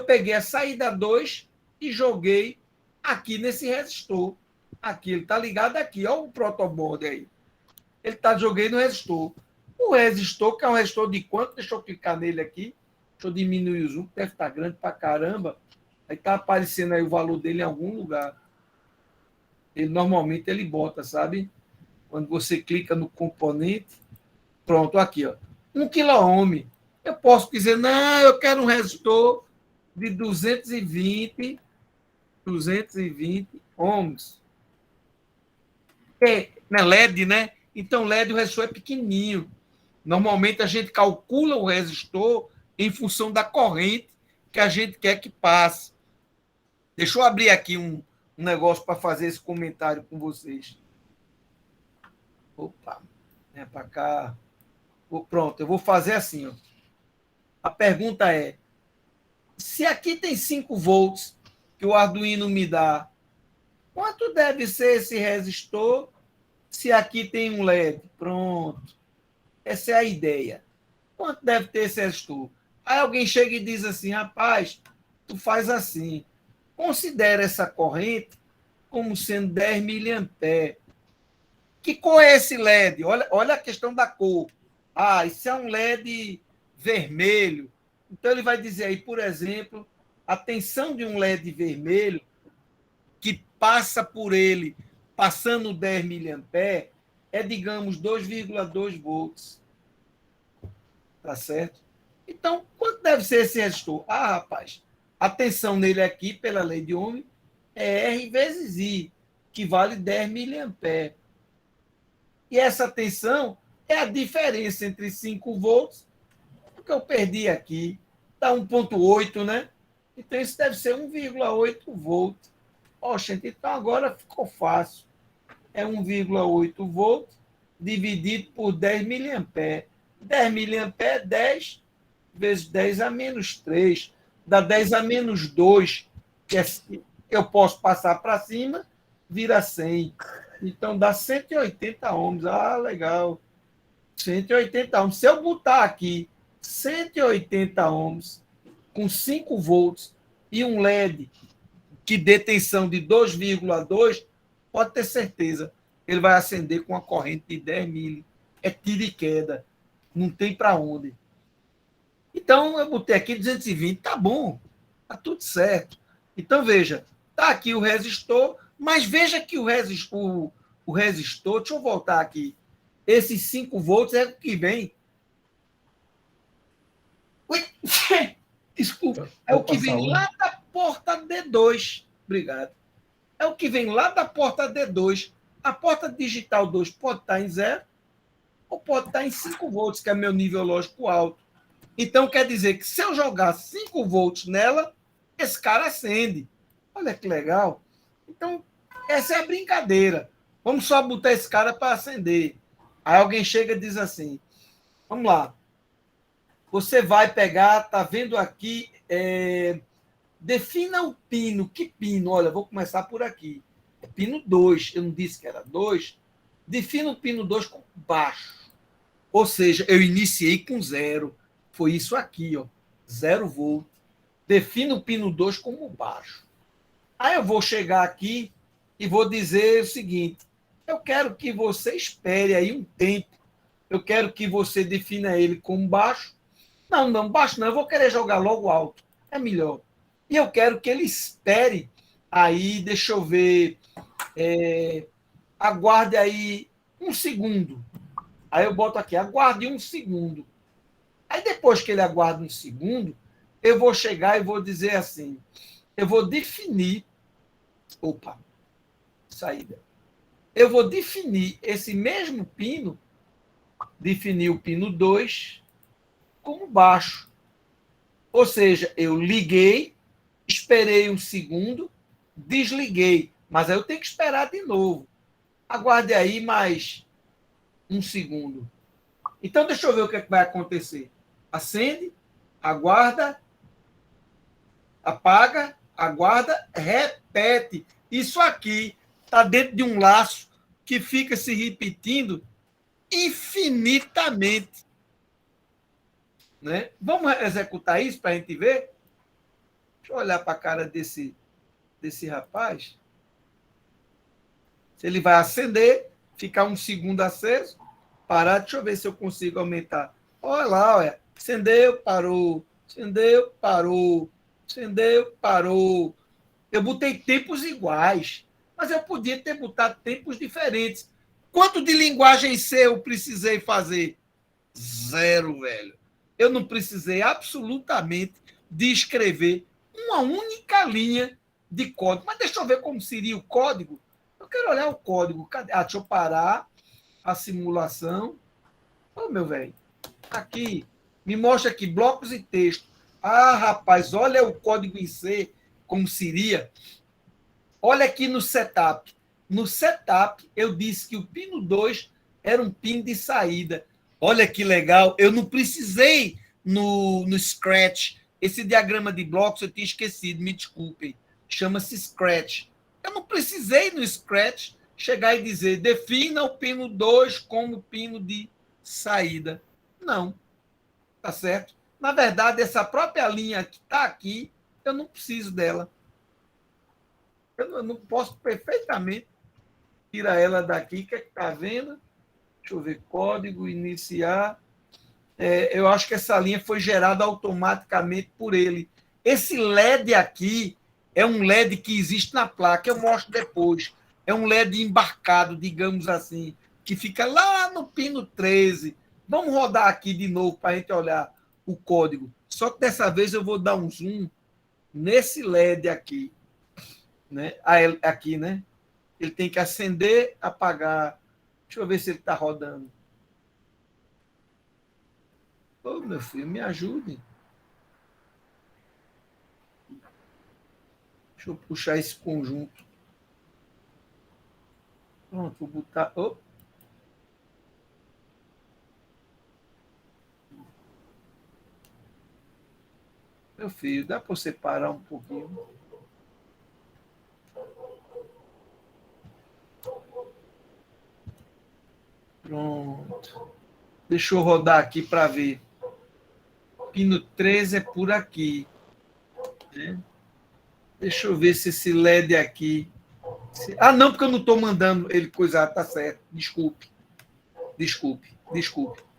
peguei a saída 2 e joguei aqui nesse resistor. Aqui, ele está ligado aqui. Olha o protoboard aí. Ele está joguei no resistor. O resistor, que é um resistor de quanto? Deixa eu clicar nele aqui. Deixa eu diminuir o zoom, deve estar grande para caramba. Aí está aparecendo aí o valor dele em algum lugar. Ele normalmente ele bota, sabe? Quando você clica no componente, pronto, aqui, ó. 1 kΩ. Eu posso dizer, não, eu quero um resistor de 220 ohms. É, né, LED, né? Então, LED, o resistor é pequenininho. Normalmente, a gente calcula o resistor em função da corrente que a gente quer que passe. Deixa eu abrir aqui um negócio para fazer esse comentário com vocês. Opa, é para cá. Pronto, eu vou fazer assim. Ó. A pergunta é, se aqui tem 5 volts que o Arduino me dá, quanto deve ser esse resistor se aqui tem um LED? Pronto. Essa é a ideia. Quanto deve ter esse resistor? Aí alguém chega e diz assim, rapaz, tu faz assim, considera essa corrente como sendo 10 miliamperes. Que cor é esse LED? Olha a questão da cor. Ah, isso é um LED vermelho. Então ele vai dizer aí, por exemplo, a tensão de um LED vermelho que passa por ele, passando 10 miliamperes, é, digamos, 2,2 volts. Tá certo? Então, quanto deve ser esse resistor? Ah, rapaz, a tensão nele aqui, pela lei de Ohm, é R vezes I, que vale 10 miliamperes. E essa tensão é a diferença entre 5 volts, que eu perdi aqui, dá 1,8, né? Então, isso deve ser 1,8 volts. Oxe, então agora ficou fácil. É 1,8 volts dividido por 10 miliamperes. 10 miliamperes, 10 vezes 10 a menos 3. Dá 10 a menos 2, que eu posso passar para cima, vira 100. Então, dá 180 ohms. Ah, legal. 180 ohms. Se eu botar aqui 180 ohms com 5 volts e um LED que dê tensão de 2,2, pode ter certeza, ele vai acender com uma corrente de 10 mil. É tiro e queda. Não tem para onde. Então, eu botei aqui 220. Tá bom. Tá tudo certo. Então, veja. Tá aqui o resistor, mas veja que o resistor, deixa eu voltar aqui. Esses 5 volts é o que vem. Ui, desculpa. É o que vem lá da porta D2. Obrigado. É o que vem lá da porta D2. A porta digital 2 pode estar em 0 ou pode estar em 5 volts, que é meu nível lógico alto. Então, quer dizer que se eu jogar 5 volts nela, esse cara acende. Olha que legal. Então, essa é a brincadeira. Vamos só botar esse cara para acender. Aí alguém chega e diz assim, vamos lá. Você vai pegar, tá vendo aqui, defina o pino. Que pino? Olha, vou começar por aqui. É pino 2. Eu não disse que era 2. Defina o pino 2 como baixo. Ou seja, eu iniciei com 0. Foi isso aqui, ó. 0 volt. Defina o pino 2 como baixo. Aí eu vou chegar aqui e vou dizer o seguinte. Eu quero que você espere aí um tempo. Eu quero que você defina ele como baixo. Não, baixo não. Eu vou querer jogar logo alto. É melhor. E eu quero que ele espere aí, deixa eu ver, aguarde aí 1 segundo. Aí eu boto aqui, aguarde 1 segundo. Aí depois que ele aguarda um segundo, eu vou chegar e vou dizer assim, eu vou definir, saída. Eu vou definir esse mesmo pino, definir o pino 2 como baixo. Ou seja, eu liguei, esperei um segundo, desliguei, mas aí eu tenho que esperar de novo. Aguarde aí mais um segundo. Então, deixa eu ver o que, é que vai acontecer. Acende, aguarda, apaga, aguarda, repete. Isso aqui está dentro de um laço que fica se repetindo infinitamente. Né? Vamos executar isso para a gente ver? Deixa eu olhar para a cara desse rapaz. Se ele vai acender, ficar um segundo aceso, parar, deixa eu ver se eu consigo aumentar. Olha lá, olha. Acendeu, parou. Acendeu, parou. Acendeu, parou. Eu botei tempos iguais, mas eu podia ter botado tempos diferentes. Quanto de linguagem C eu precisei fazer? 0, velho. Eu não precisei absolutamente de escrever uma única linha de código. Mas deixa eu ver como seria o código. Eu quero olhar o código. Cadê? Deixa eu parar a simulação. Ô, meu velho, aqui, me mostra aqui, blocos e texto. Ah, rapaz, olha o código em C, como seria. Olha aqui no setup. No setup, eu disse que o pino 2 era um pino de saída. Olha que legal. Eu não precisei no Scratch. Esse diagrama de blocos eu tinha esquecido, me desculpem. Chama-se Scratch. Eu não precisei no Scratch chegar e dizer defina o pino 2 como pino de saída. Não. Tá certo? Na verdade, essa própria linha que está aqui, eu não preciso dela. Eu não posso perfeitamente tirar ela daqui. O que é que está vendo? Deixa eu ver, código, iniciar. Eu acho que essa linha foi gerada automaticamente por ele. Esse LED aqui é um LED que existe na placa, eu mostro depois. É um LED embarcado, digamos assim, que fica lá no pino 13. Vamos rodar aqui de novo para a gente olhar o código. Só que dessa vez eu vou dar um zoom nesse LED aqui. Né? Aqui, né? Ele tem que acender, apagar. Deixa eu ver se ele está rodando. Ô, meu filho, me ajude. Deixa eu puxar esse conjunto. Pronto, vou botar. Oh. Meu filho, dá para você parar um pouquinho? Pronto. Deixa eu rodar aqui para ver. Pino 13 é por aqui. Né? Deixa eu ver se esse LED aqui... Ah, não, porque eu não estou mandando ele coisar. Tá certo. Desculpe.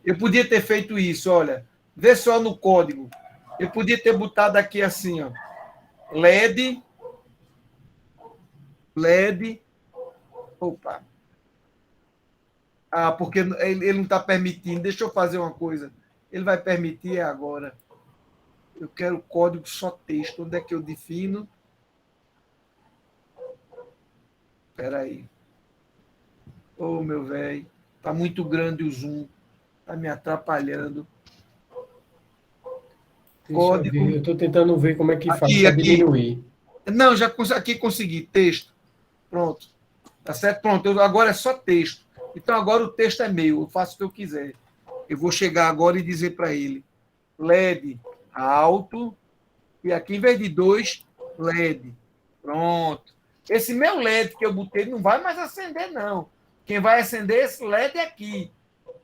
Eu podia ter feito isso, olha. Vê só no código. Eu podia ter botado aqui assim, ó. LED. Opa. Ah, porque ele não está permitindo. Deixa eu fazer uma coisa. Ele vai permitir agora. Eu quero código só texto. Onde é que eu defino? Espera aí. Ô, meu velho. Está muito grande o zoom. Está me atrapalhando. Código. Eu estou tentando ver como é que faz para diminuir. Não, já aqui consegui. Texto. Pronto. Tá certo? Pronto. Agora é só texto. Então agora o texto é meu. Eu faço o que eu quiser. Eu vou chegar agora e dizer para ele LED alto. E aqui, em vez de 2, LED. Pronto. Esse meu LED que eu botei não vai mais acender, não. Quem vai acender é esse LED aqui.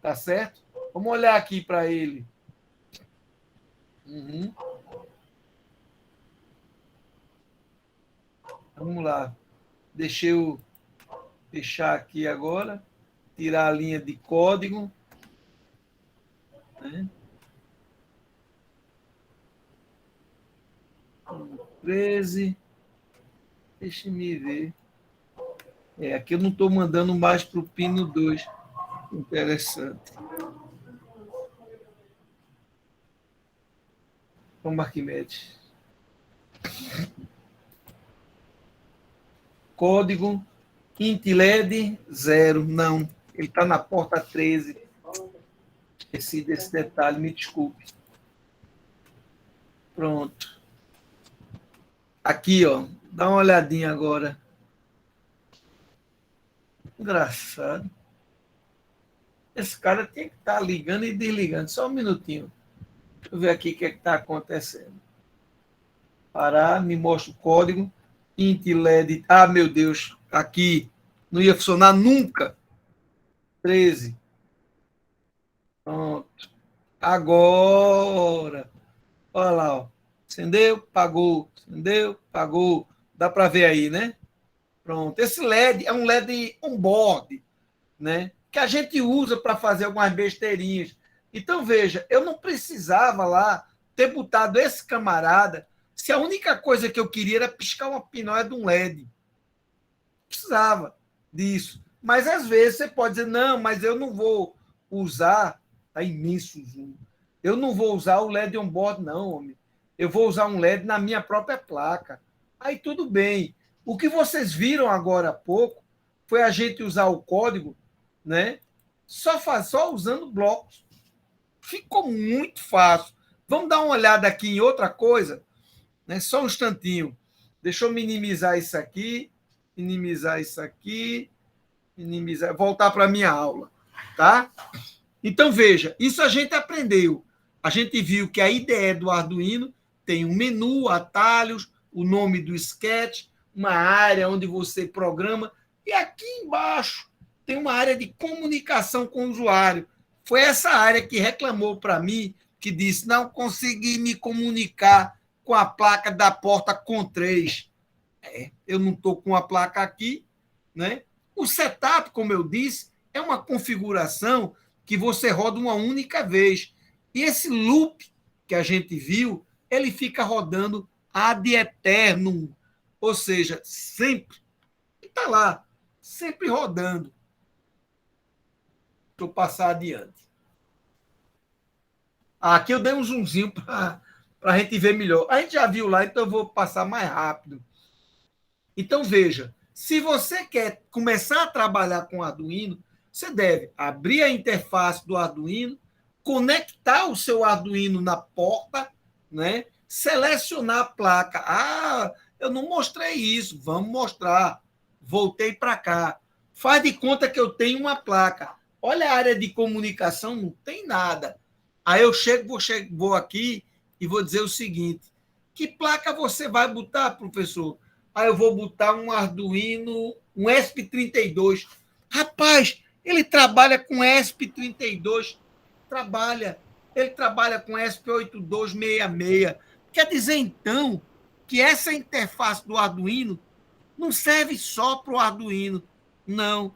Tá certo? Vamos olhar aqui para ele. Uhum. Vamos lá. Deixa eu fechar aqui agora. Tirar a linha de código. Né? 13. Deixa-me ver. Aqui eu não estou mandando mais para o pino 2. Interessante. Vamos, Arquimedes. Código Intiled 0. Não, ele está na porta 13. Esqueci desse detalhe, me desculpe. Pronto. Aqui, ó. Dá uma olhadinha agora. Engraçado. Esse cara tem que estar ligando e desligando. Só um minutinho. Deixa eu ver aqui o que está acontecendo. Parar, me mostra o código. Intiled. Ah, meu Deus. Aqui. Não ia funcionar nunca. 13. Pronto. Agora. Olha lá, ó. Acendeu, pagou. Acendeu, pagou. Dá para ver aí, né? Pronto. Esse LED é um LED on-board, né? Que a gente usa para fazer algumas besteirinhas. Então, veja, eu não precisava lá ter botado esse camarada se a única coisa que eu queria era piscar uma pinóia de um LED. Precisava disso. Mas, às vezes, você pode dizer, não, mas eu não vou usar, tá imenso zoom, eu não vou usar o LED on-board, não, homem. Eu vou usar um LED na minha própria placa. Aí, tudo bem. O que vocês viram agora há pouco foi a gente usar o código, né? Só usando blocos. Ficou muito fácil. Vamos dar uma olhada aqui em outra coisa, né? Só um instantinho. Deixa eu minimizar isso aqui, voltar para a minha aula, tá? Então, veja, isso a gente aprendeu. A gente viu que a IDE do Arduino tem um menu, atalhos, o nome do sketch, uma área onde você programa, e aqui embaixo tem uma área de comunicação com o usuário. Foi essa área que reclamou para mim, que disse, não consegui me comunicar com a placa da porta com 3. Eu não estou com a placa aqui, né? O setup, como eu disse, é uma configuração que você roda uma única vez. E esse loop que a gente viu, ele fica rodando ad eternum, ou seja, sempre. Está lá, sempre rodando. Deixa eu passar adiante. Aqui eu dei um zoomzinho para a gente ver melhor. A gente já viu lá, então eu vou passar mais rápido. Então, veja, se você quer começar a trabalhar com Arduino, você deve abrir a interface do Arduino, conectar o seu Arduino na porta, né? Selecionar a placa. Ah, eu não mostrei isso, vamos mostrar. Voltei para cá. Faz de conta que eu tenho uma placa. Olha a área de comunicação, não tem nada. Aí eu vou aqui e vou dizer o seguinte, que placa você vai botar, professor? Aí eu vou botar um Arduino, um ESP32. Rapaz, ele trabalha com ESP32. Ele trabalha com ESP8266. Quer dizer, então, que essa interface do Arduino não serve só para o Arduino. Não.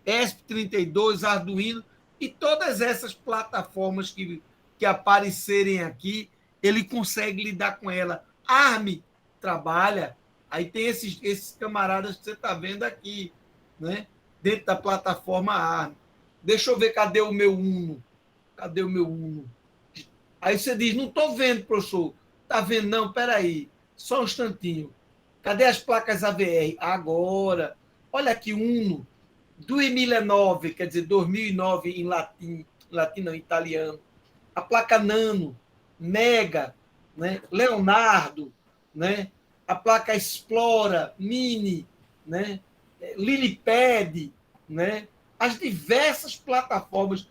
ESP32, Arduino e todas essas plataformas que aparecerem aqui, ele consegue lidar com ela. ARM trabalha. Aí tem esses camaradas que você está vendo aqui, né? Dentro da plataforma ARM. Deixa eu ver, cadê o meu Uno? Cadê o meu Uno? Aí você diz, não estou vendo, professor. Está vendo? Não, espera aí. Só um instantinho. Cadê as placas AVR? Agora. Olha aqui, Uno. 2009, quer dizer, 2009 em latim não, em italiano. A placa Nano, Mega, né? Leonardo, né? A placa Explora, Mini, né? Lilipad, né? As diversas plataformas.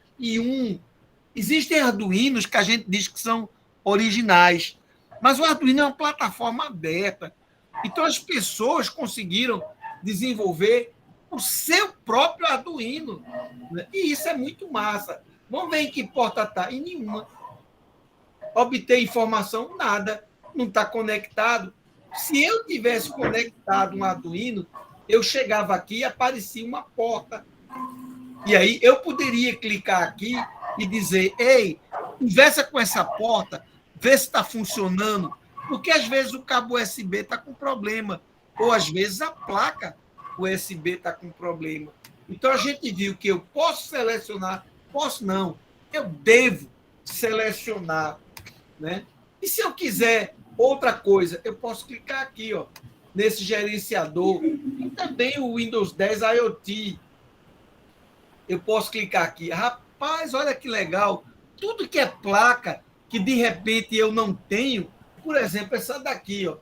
Existem Arduinos que a gente diz que são originais, mas o Arduino é uma plataforma aberta. Então, as pessoas conseguiram desenvolver o seu próprio Arduino, né? E isso é muito massa. Vamos ver em que porta está. Em nenhuma. Obter informação, nada. Não está conectado. Se eu tivesse conectado um Arduino, eu chegava aqui e aparecia uma porta. E aí eu poderia clicar aqui e dizer, ei, conversa com essa porta, vê se está funcionando, porque às vezes o cabo USB está com problema, ou às vezes a placa USB está com problema. Então a gente viu que eu posso selecionar, posso não, eu devo selecionar, né? E se eu quiser outra coisa, eu posso clicar aqui, ó, nesse gerenciador. E também o Windows 10 IoT. Eu posso clicar aqui. Rapaz, olha que legal. Tudo que é placa que de repente eu não tenho, por exemplo, essa daqui, ó,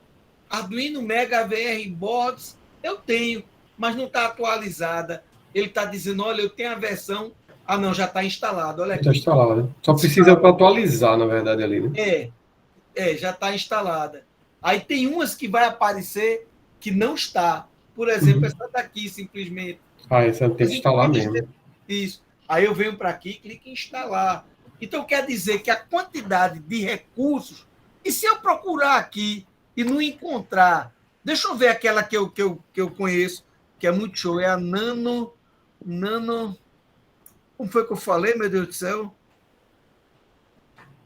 Arduino Mega VR Boards, eu tenho, mas não está atualizada. Ele está dizendo, olha, eu tenho a versão... Ah, não, já está instalado, olha aqui. Está instalado, né? Só precisa para atualizar, na verdade, ali, né? Já está instalada. Aí tem umas que vai aparecer que não está. Por exemplo, essa daqui, simplesmente. Essa tem que instalar mesmo. Isso. Aí eu venho para aqui e clico em instalar. Então, quer dizer que a quantidade de recursos... E se eu procurar aqui e não encontrar... Deixa eu ver aquela que eu conheço, que é muito show. É a Nano... Como foi que eu falei, meu Deus do céu?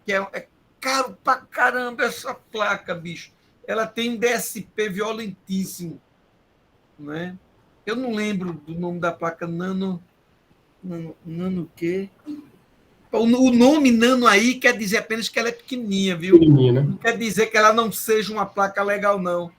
Que é caro pra caramba essa placa, bicho. Ela tem um DSP violentíssimo, né? Eu não lembro do nome da placa. Nano o quê? O nome Nano aí quer dizer apenas que ela é pequenininha, viu? Pequenininha, né? Não quer dizer que ela não seja uma placa legal, não,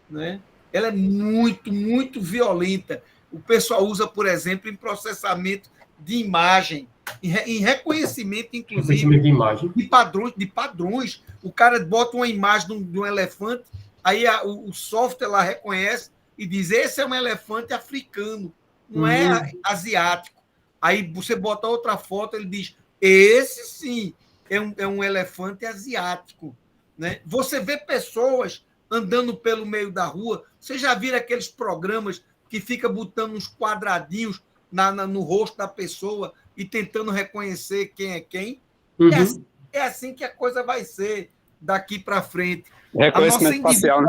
né? Ela é muito, muito violenta. O pessoal usa, por exemplo, em processamento de imagem, em reconhecimento, inclusive, de imagem. De padrões. O cara bota uma imagem de um elefante, aí o software lá reconhece e diz, esse é um elefante africano, não é asiático. Aí você bota outra foto, ele diz, esse sim é um elefante asiático, né? Você vê pessoas andando pelo meio da rua, você já viram aqueles programas que fica botando uns quadradinhos no rosto da pessoa e tentando reconhecer quem é quem? É assim que a coisa vai ser daqui para frente. Reconhecimento facial, né?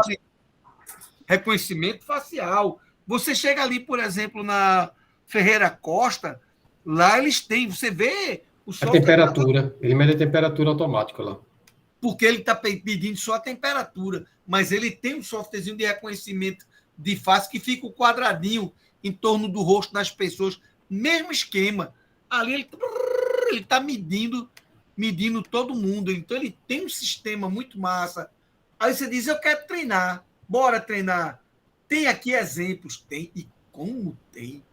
Reconhecimento facial. Você chega ali, por exemplo, na Ferreira Costa, lá eles têm, você vê o software... A temperatura, ele mede a temperatura automática lá. Porque ele está pedindo só a temperatura, mas ele tem um softwarezinho de reconhecimento de face que fica o quadradinho em torno do rosto das pessoas, mesmo esquema. Ali ele está medindo todo mundo, então ele tem um sistema muito massa. Aí você diz, eu quero treinar, bora treinar. Tem aqui exemplos, tem, e como tem?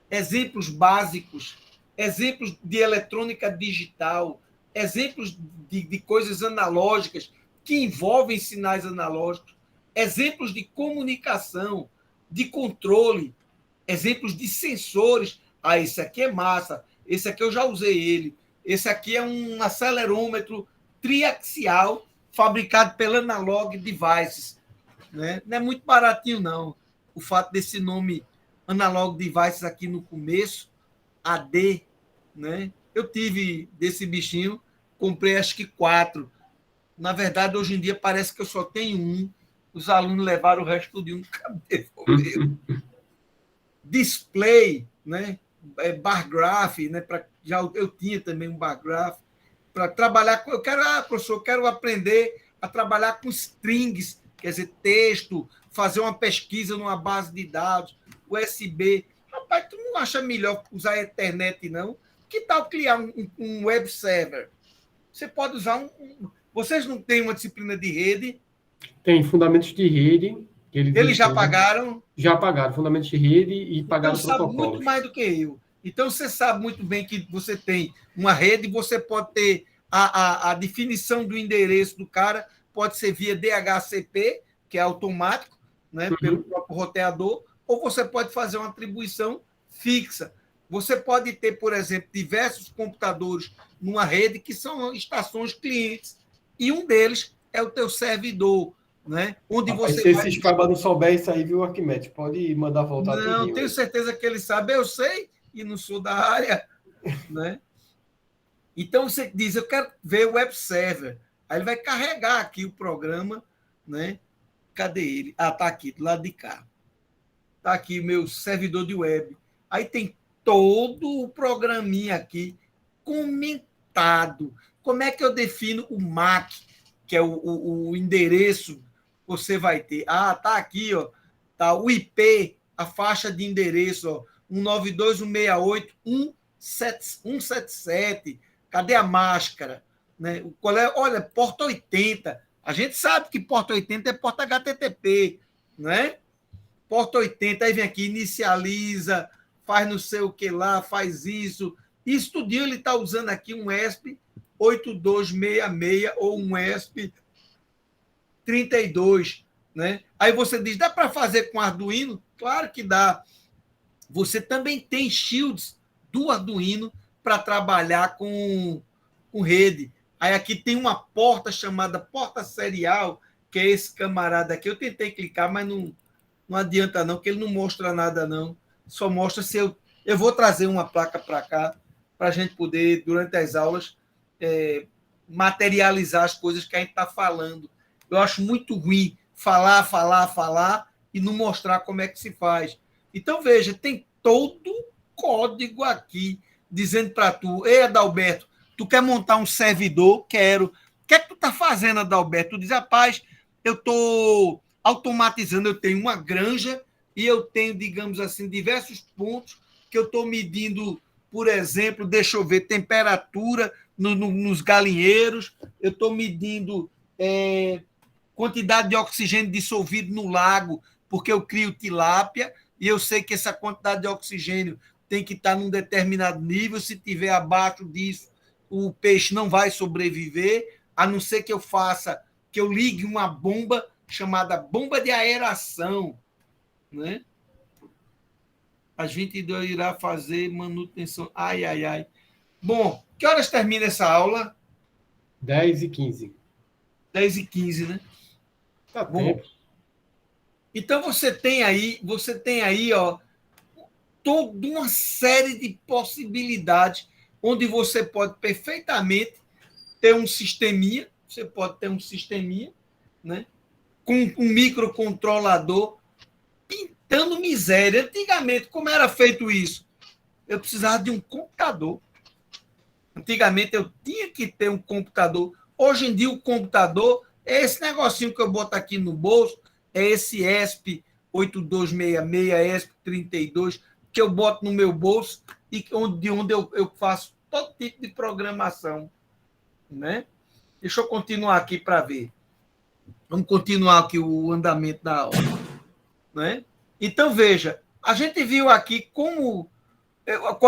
Exemplos básicos, exemplos de eletrônica digital, exemplos de coisas analógicas que envolvem sinais analógicos, exemplos de comunicação, de controle, exemplos de sensores. Ah, esse aqui é massa, esse aqui eu já usei ele, esse aqui é um acelerômetro triaxial fabricado pela Analog Devices, né? Não é muito baratinho, não. O fato desse nome Analog Devices aqui no começo, AD, né? Eu tive desse bichinho, comprei acho que 4. Na verdade, hoje em dia parece que eu só tenho um. Os alunos levaram o resto de um, devolveram. Display, né? Bar graph, né? Eu tinha também um bar graph para trabalhar. Professor, eu quero aprender a trabalhar com strings, quer dizer, texto, fazer uma pesquisa numa base de dados, USB. Rapaz, tu não acha melhor usar a internet, não? Que tal criar um web server? Você pode usar Vocês não têm uma disciplina de rede? Tem fundamentos de rede. Eles já pagaram? Já pagaram fundamentos de rede e pagaram então, protocolos. Sabe muito mais do que eu. Então, você sabe muito bem que você tem uma rede, você pode ter a definição do endereço do cara, pode ser via DHCP, que é automático, né, pelo próprio roteador, ou você pode fazer uma atribuição fixa. Você pode ter, por exemplo, diversos computadores numa rede que são estações clientes, e um deles é o teu servidor, né? Onde você se esses cabas não souber isso aí, viu, Arquimedes? Pode mandar voltar tudo. Não, tenho certeza que ele sabe. Eu sei e não sou da área, né? Então você diz, eu quero ver o web server. Aí ele vai carregar aqui o programa, né? Cadê ele? Ah, tá aqui, do lado de cá. Tá aqui o meu servidor de web. Aí tem todo o programinha aqui comentado. Como é que eu defino o MAC, que é o endereço? Você vai ter. Ah, tá aqui, ó. Tá o IP, a faixa de endereço, ó, 192.168.177. Cadê a máscara? Né? Olha, porta 80. A gente sabe que porta 80 é porta HTTP, né? Porta 80, aí vem aqui, inicializa, faz não sei o que lá, faz isso. Isso tudinho ele está usando aqui um ESP8266 ou um ESP32, né? Aí você diz, dá para fazer com Arduino? Claro que dá. Você também tem shields do Arduino para trabalhar com rede. Aí aqui tem uma porta chamada porta serial, que é esse camarada aqui. Eu tentei clicar, mas não adianta não, que ele não mostra nada não. Só mostra se eu vou trazer uma placa para cá, para a gente poder, durante as aulas, materializar as coisas que a gente está falando. Eu acho muito ruim falar e não mostrar como é que se faz. Então, veja, tem todo o código aqui dizendo para tu, ei, Adalberto, tu quer montar um servidor? Quero. O que é que tu está fazendo, Adalberto? Tu diz, rapaz, eu estou automatizando, eu tenho uma granja e eu tenho, digamos assim, diversos pontos que eu estou medindo, por exemplo, deixa eu ver, temperatura nos galinheiros, eu estou medindo quantidade de oxigênio dissolvido no lago, porque eu crio tilápia, e eu sei que essa quantidade de oxigênio tem que estar num determinado nível, se tiver abaixo disso, o peixe não vai sobreviver, a não ser que que eu ligue uma bomba chamada bomba de aeração, né? A gente irá fazer manutenção. Ai, ai, ai. Bom, que horas termina essa aula? 10h15. 10h15, né? Tá bom. Tempo. Então você tem aí, ó, toda uma série de possibilidades onde você pode perfeitamente ter um sisteminha, né? Com um microcontrolador pintando miséria. Antigamente, como era feito isso? Eu precisava de um computador. Antigamente eu tinha que ter um computador. Hoje em dia o computador é esse negocinho que eu boto aqui no bolso, é esse ESP8266, ESP32, que eu boto no meu bolso e de onde eu faço todo tipo de programação, né? Deixa eu continuar aqui para ver. Vamos continuar aqui o andamento da aula, né? Então, veja, a gente viu aqui qual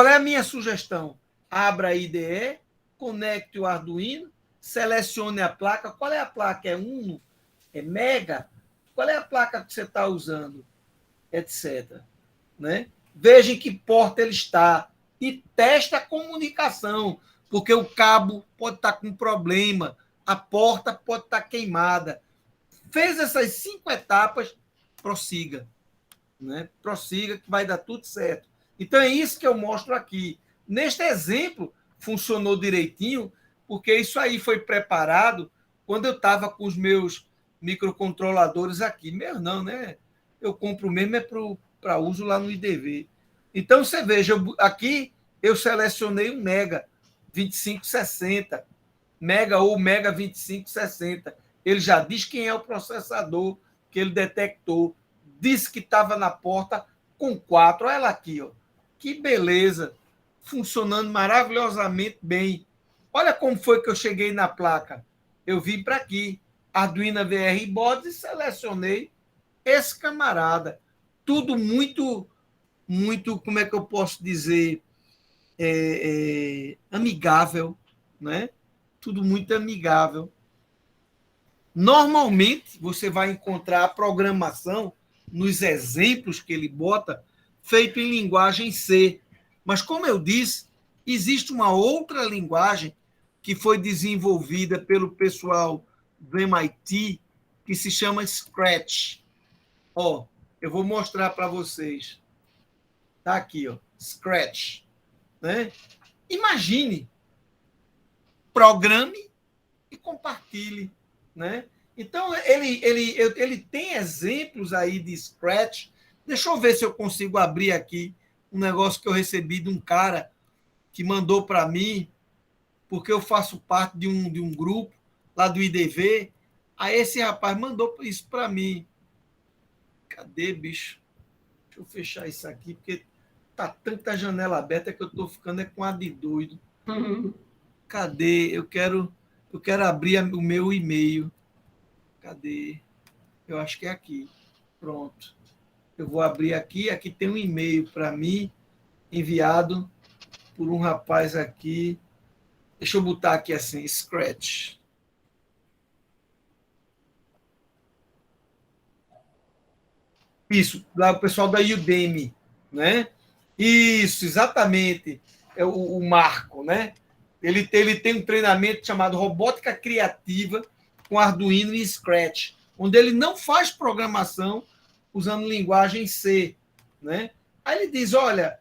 é a minha sugestão? Abra a IDE, conecte o Arduino, selecione a placa. Qual é a placa? É Uno? É Mega? Qual é a placa que você está usando? Etc. Né? Veja em que porta ele está e teste a comunicação, porque o cabo pode estar com problema, a porta pode estar queimada. Fez essas 5 etapas, prossiga. Né? Prossiga que vai dar tudo certo. Então é isso que eu mostro aqui. Neste exemplo, funcionou direitinho, porque isso aí foi preparado quando eu estava com os meus microcontroladores aqui. Meu não, né? Eu compro mesmo para uso lá no IDV. Então você veja, aqui eu selecionei um Mega 2560, Mega ou Mega 2560. Ele já diz quem é o processador que ele detectou. Disse que estava na porta com 4. Olha ela aqui, ó. Que beleza. Funcionando maravilhosamente bem. Olha como foi que eu cheguei na placa. Eu vim para aqui, Arduino VR Boards, e selecionei esse camarada. Tudo muito, muito, como é que eu posso dizer, amigável, né? Tudo muito amigável. Normalmente, você vai encontrar a programação nos exemplos que ele bota, feito em linguagem C. Mas, como eu disse, existe uma outra linguagem que foi desenvolvida pelo pessoal do MIT, que se chama Scratch. Ó, eu vou mostrar para vocês. Tá aqui, ó, Scratch. Né? Imagine, programe e compartilhe. Né? Então, ele tem exemplos aí de Scratch. Deixa eu ver se eu consigo abrir aqui um negócio que eu recebi de um cara que mandou para mim, porque eu faço parte de um grupo lá do IDV. Aí esse rapaz mandou isso para mim. Cadê, bicho? Deixa eu fechar isso aqui, porque tá tanta janela aberta que eu estou ficando com a de doido. Cadê? Eu quero abrir o meu e-mail. Cadê? Eu acho que é aqui. Pronto. Eu vou abrir aqui. Aqui tem um e-mail para mim, enviado por um rapaz aqui. Deixa eu botar aqui assim, Scratch. Isso, lá o pessoal da Udemy, né? Isso, exatamente. É o Marco, né? Ele tem um treinamento chamado Robótica Criativa com Arduino e Scratch, onde ele não faz programação usando linguagem C, né? Aí ele diz, olha,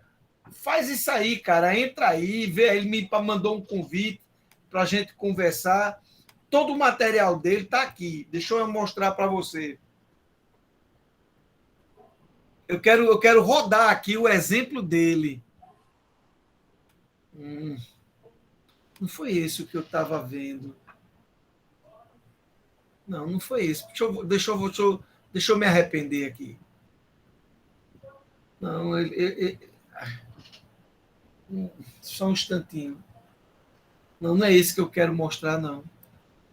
faz isso aí, cara, entra aí, vê. Ele me mandou um convite para a gente conversar. Todo o material dele está aqui. Deixa eu mostrar para você. Eu quero rodar aqui o exemplo dele. Não foi esse o que eu estava vendo. Não, não foi esse. Deixa eu me arrepender aqui. Não, só um instantinho. Não, não é esse que eu quero mostrar, não.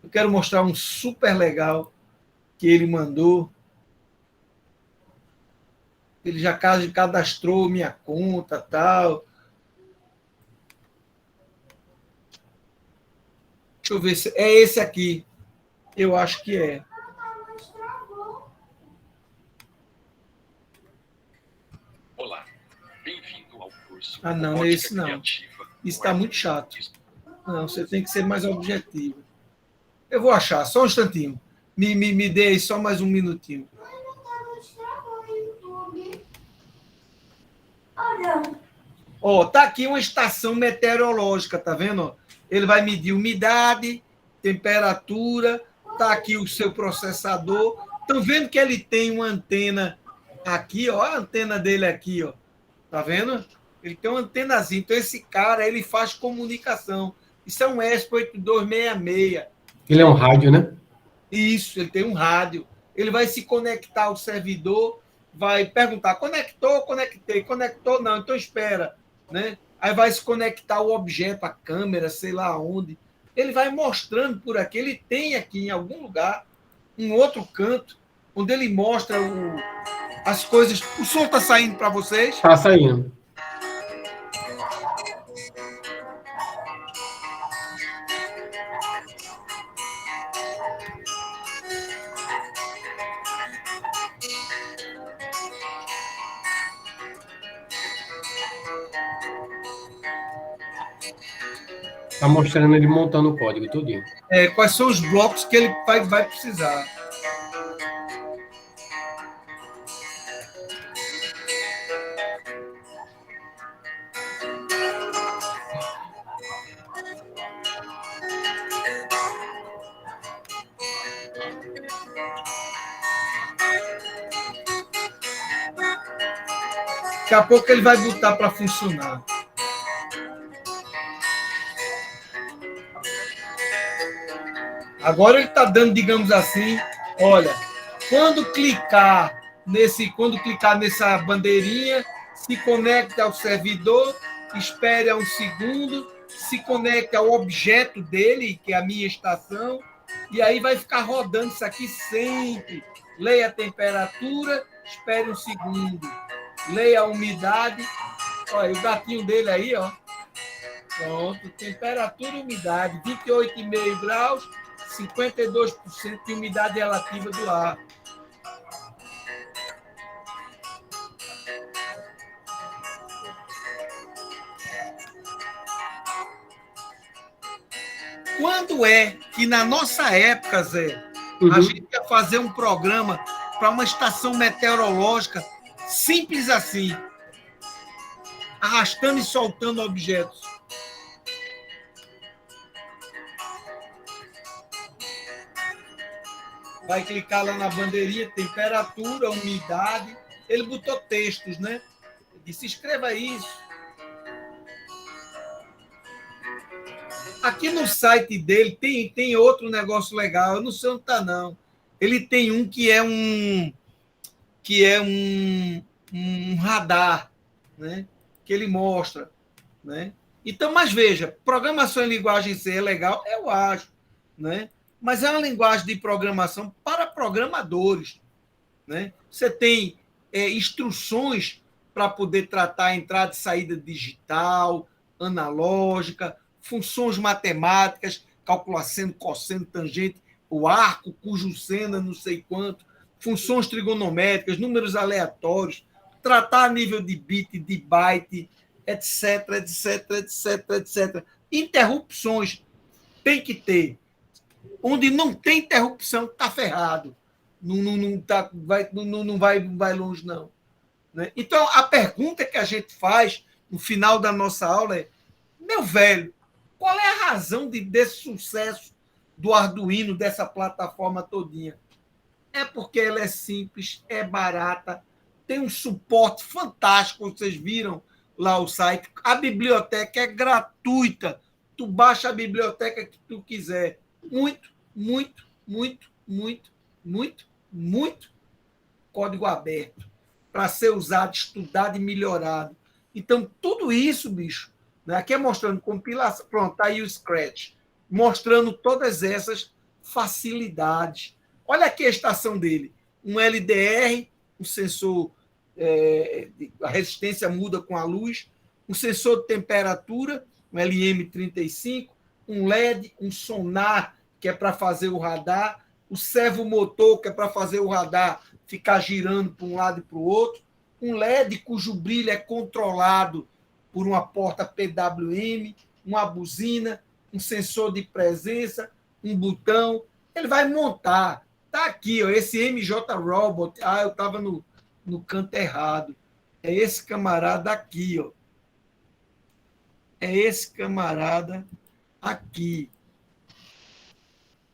Eu quero mostrar um super legal que ele mandou. Ele já cadastrou minha conta, tal. Deixa eu ver se é esse aqui. Eu acho que é. Olá, bem-vindo ao curso. Ah, não, não é esse não. Isso está muito chato. Não, você tem que ser mais objetivo. Eu vou achar, só um instantinho. Me dê aí só mais um minutinho. Ó, tá aqui uma estação meteorológica, tá vendo? Ele vai medir umidade, temperatura, tá aqui o seu processador. Estão vendo que ele tem uma antena aqui, ó, a antena dele aqui, ó. Tá vendo? Ele tem uma antenazinha. Então esse cara, ele faz comunicação. Isso é um ESP 8266. Ele é um rádio, né? Isso, ele tem um rádio. Ele vai se conectar ao servidor, vai perguntar, conectou, conectei, conectou, não, então espera, né? Aí vai se conectar o objeto, a câmera, sei lá onde. Ele vai mostrando por aqui. Ele tem aqui em algum lugar, um outro canto, onde ele mostra as coisas. O som está saindo para vocês? Está saindo. Está mostrando ele montando o código tudinho. Quais são os blocos que ele vai precisar. Daqui a pouco ele vai botar para funcionar. Agora ele está dando, digamos assim, olha, quando clicar nessa bandeirinha, se conecte ao servidor, espere um segundo, se conecte ao objeto dele, que é a minha estação, e aí vai ficar rodando isso aqui sempre. Leia a temperatura, espere um segundo. Leia a umidade. Olha, o gatinho dele aí, ó. Pronto, temperatura e umidade, 28,5 graus, 52% de umidade relativa do ar. Quando é que na nossa época, Zé, a gente ia fazer um programa para uma estação meteorológica simples assim, arrastando e soltando objetos? Vai clicar lá na bandeirinha, temperatura, umidade. Ele botou textos, né? Ele disse, escreva isso. Aqui no site dele tem outro negócio legal. Eu não sei onde está, não. Ele tem um que é um radar, né? Que ele mostra, né? Então, mas veja, programação em linguagem C é legal? Eu acho, né? Mas é uma linguagem de programação para programadores, né? Você tem instruções para poder tratar a entrada e saída digital, analógica, funções matemáticas, calcular seno, cosseno, tangente, o arco, cujo seno, não sei quanto, funções trigonométricas, números aleatórios, tratar a nível de bit, de byte, etc, etc, etc, etc. Interrupções tem que ter. Onde não tem interrupção, está ferrado. Não vai longe, não. Né? Então, a pergunta que a gente faz no final da nossa aula é: meu velho, qual é a razão desse sucesso do Arduino, dessa plataforma todinha? É porque ela é simples, é barata, tem um suporte fantástico, vocês viram lá o site. A biblioteca é gratuita. Tu baixa a biblioteca que tu quiser. Muito, muito, muito, muito, muito, muito código aberto para ser usado, estudado e melhorado. Então, tudo isso, bicho, né? Aqui é mostrando compilação. Pronto, tá aí o Scratch, mostrando todas essas facilidades. Olha aqui a estação dele. Um LDR, um sensor, a resistência muda com a luz, um sensor de temperatura, um LM35, um LED, um sonar, que é para fazer o radar, o servomotor, que é para fazer o radar ficar girando para um lado e para o outro, um LED cujo brilho é controlado por uma porta PWM, uma buzina, um sensor de presença, um botão. Ele vai montar. Está aqui, ó, esse MJ Robot. Ah, eu estava no canto errado. É esse camarada aqui, ó. É esse camarada aqui.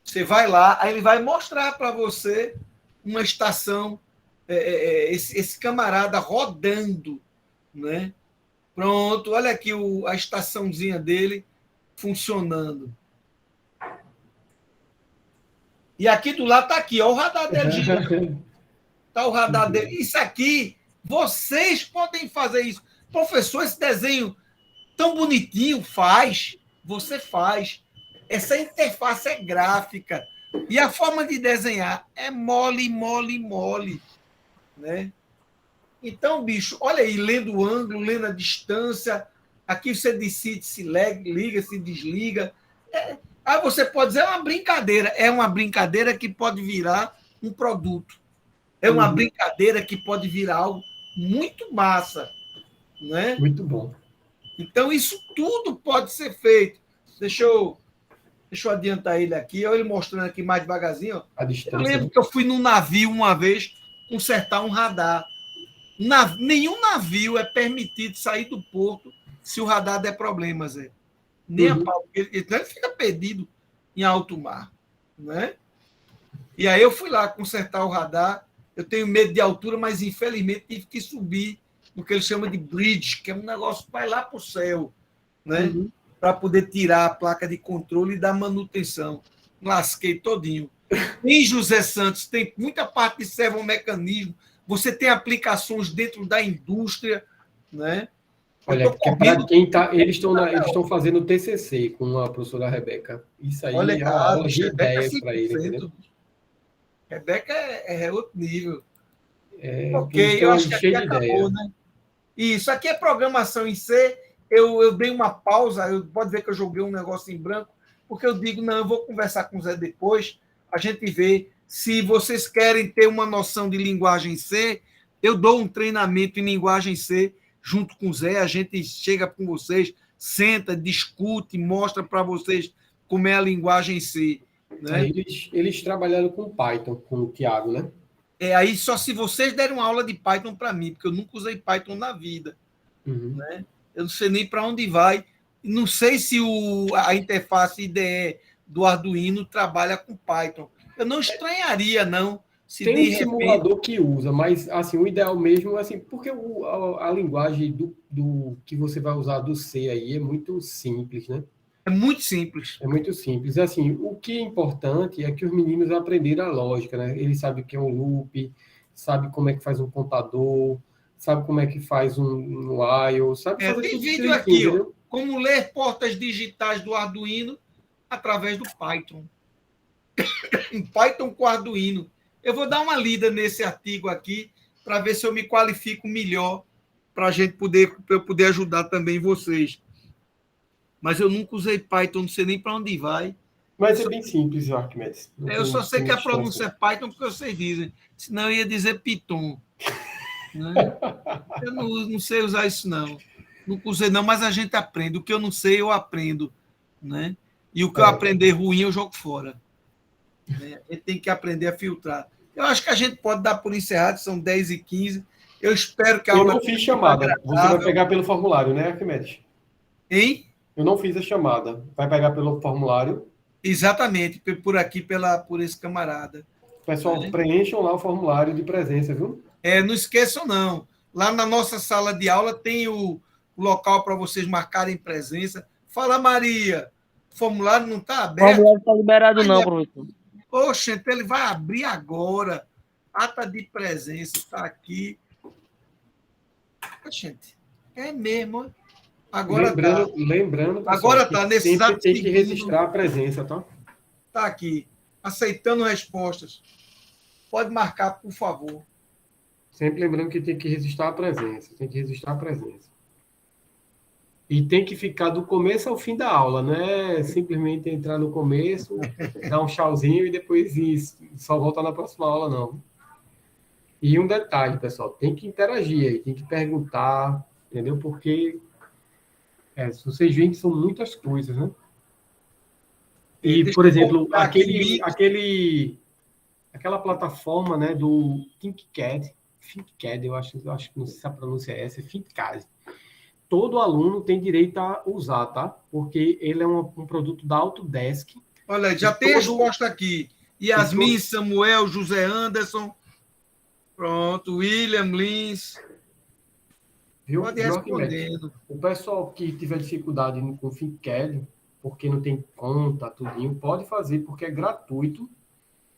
Você vai lá, aí ele vai mostrar para você uma estação, esse camarada rodando, né? Pronto, olha aqui a estaçãozinha dele funcionando. E aqui do lado está aqui, ó, o radar dele. Está o radar dele. Isso aqui, vocês podem fazer isso. Professor, esse desenho tão bonitinho, você faz. Essa interface é gráfica. E a forma de desenhar é mole, mole, mole. Né? Então, bicho, olha aí, lendo o ângulo, lendo a distância. Aqui você decide se liga, se desliga. Aí você pode dizer, é uma brincadeira. É uma brincadeira que pode virar um produto. É uma brincadeira que pode virar algo muito massa. Né? Muito bom. Então, isso tudo pode ser feito. Deixa eu adiantar ele aqui, olha ele mostrando aqui mais devagarzinho. Ó. A distância. Eu lembro que eu fui num navio uma vez consertar um radar. Nenhum navio é permitido sair do porto se o radar der problema, Zé. Nem a pau. Ele fica perdido em alto mar. Né? E aí eu fui lá consertar o radar. Eu tenho medo de altura, mas infelizmente tive que subir no que ele chama de bridge, que é um negócio que vai lá para o céu, né? Para poder tirar a placa de controle e dar manutenção. Lasquei todinho. Em José Santos tem muita parte de servomecanismo, você tem aplicações dentro da indústria, né? Olha, para quem está, eles estão fazendo TCC com a professora Rebeca. Isso aí é uma aula de ideias para ele, entendeu? Rebeca é outro nível. Ok, eu acho que aqui acabou, né? Isso aqui é programação em C. Eu dei uma pausa, pode ver que eu joguei um negócio em branco, porque eu digo, não, eu vou conversar com o Zé depois, a gente vê. Se vocês querem ter uma noção de linguagem C, eu dou um treinamento em linguagem C junto com o Zé, a gente chega com vocês, senta, discute, mostra para vocês como é a linguagem C. Né? Eles trabalharam com Python, com o Thiago, né? Aí só se vocês derem uma aula de Python para mim, porque eu nunca usei Python na vida. Né? Eu não sei nem para onde vai. Não sei se a interface IDE do Arduino trabalha com Python. Eu não estranharia, não. Se tem um simulador que usa, mas assim, o ideal mesmo, assim, porque a linguagem do que você vai usar do C aí é muito simples, né? É muito simples. É muito simples. Assim, o que é importante é que os meninos aprenderam a lógica, né? Eles sabem o que é um loop, sabem como é que faz um contador, sabe como é que faz um while, sabe fazer tem tudo vídeo aqui, ó, como ler portas digitais do Arduino através do Python. Python com Arduino. Eu vou dar uma lida nesse artigo aqui para ver se eu me qualifico melhor para eu poder ajudar também vocês. Mas eu nunca usei Python, não sei nem para onde vai. Mas é bem simples, Arquimedes. Eu só sei que a pronúncia é Python porque vocês dizem. Senão eu ia dizer Python. Né? Eu não sei usar isso, não. Nunca usei, não, mas a gente aprende. O que eu não sei, eu aprendo. Né? E o que eu aprender ruim, eu jogo fora. Né? A gente tem que aprender a filtrar. Eu acho que a gente pode dar por encerrado, são 10h15. Eu espero que a aula... Eu não fiz chamada. Você vai pegar pelo formulário, né, Arquimedes? Hein? Eu não fiz a chamada. Vai pegar pelo formulário. Exatamente, por aqui, por esse camarada. Pessoal, preencham lá o formulário de presença, viu? Não esqueçam, não. Lá na nossa sala de aula tem o local para vocês marcarem presença. Fala, Maria. O formulário não está aberto? O formulário não está liberado, não, professor. Oxe, então ele vai abrir agora. Ata de presença está aqui. Gente, é mesmo. Agora lembrando pessoal, agora tá nesse sempre tem que registrar a presença, tá? Tá aqui. Aceitando respostas. Pode marcar, por favor. Sempre lembrando que tem que registrar a presença. Tem que registrar a presença. E tem que ficar do começo ao fim da aula, não é simplesmente entrar no começo, dar um tchauzinho e depois só voltar na próxima aula, não. E um detalhe, pessoal, tem que interagir aí, tem que perguntar, entendeu? Porque vocês veem que são muitas coisas, né? E, por exemplo, aquela plataforma, né, do ThinkCAD, eu acho que não sei se a pronúncia é essa, ThinkCAD. Todo aluno tem direito a usar, tá? Porque ele é um produto da Autodesk. Olha, já tem resposta aqui. Yasmin, Samuel, José Anderson. Pronto, William Lins. Pode ir respondendo. O pessoal que tiver dificuldade com o ThinkCAD, porque não tem conta, tudinho, pode fazer, porque é gratuito.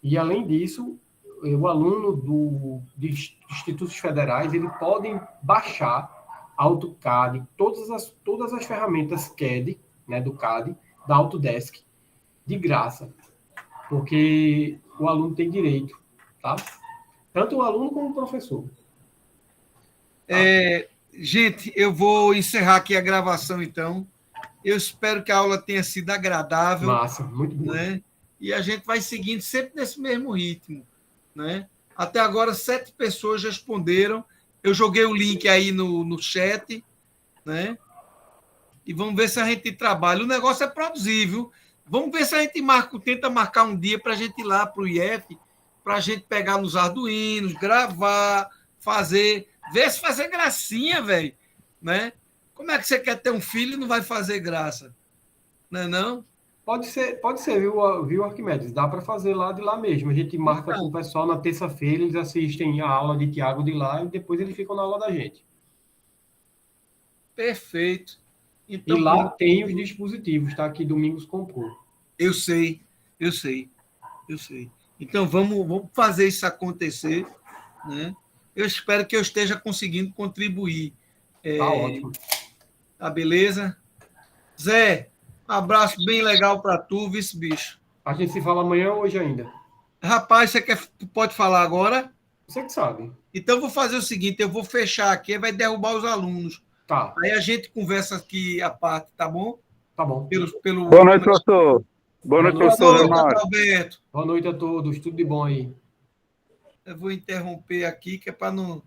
E, além disso, o aluno de institutos federais, eles podem baixar AutoCAD, todas as ferramentas CAD, né, do CAD, da Autodesk, de graça. Porque o aluno tem direito, tá? Tanto o aluno como o professor. Tá? Gente, eu vou encerrar aqui a gravação, então. Eu espero que a aula tenha sido agradável. Massa, muito bom. Né? E a gente vai seguindo sempre nesse mesmo ritmo. Né? Até agora, 7 pessoas responderam. Eu joguei o link aí no chat. Né? E vamos ver se a gente trabalha. O negócio é produzir, viu? Vamos ver se a gente tenta marcar um dia para a gente ir lá para o IF, para a gente pegar nos Arduinos, gravar, ver se fazer gracinha, velho. Né? Como é que você quer ter um filho e não vai fazer graça? Não é não? Pode ser, viu, Arquimedes? Dá para fazer lá de lá mesmo. A gente marca com o pessoal na terça-feira, eles assistem a aula de Tiago de lá e depois eles ficam na aula da gente. Perfeito. Então, e lá tem os dispositivos, tá? Que Domingos comprou. Eu sei. Então, vamos fazer isso acontecer. Né? Eu espero que eu esteja conseguindo contribuir. Tá ótimo. Tá beleza? Zé, um abraço bem legal para tu, vice-bicho. A gente se fala amanhã ou hoje ainda? Rapaz, tu pode falar agora? Você que sabe. Então, eu vou fazer o seguinte, eu vou fechar aqui, vai derrubar os alunos. Tá. Aí a gente conversa aqui a parte, tá bom? Tá bom. Boa noite, professor. Boa noite, professor. Boa noite, Alberto. Boa noite a todos. Tudo de bom aí. Eu vou interromper aqui, que é para não...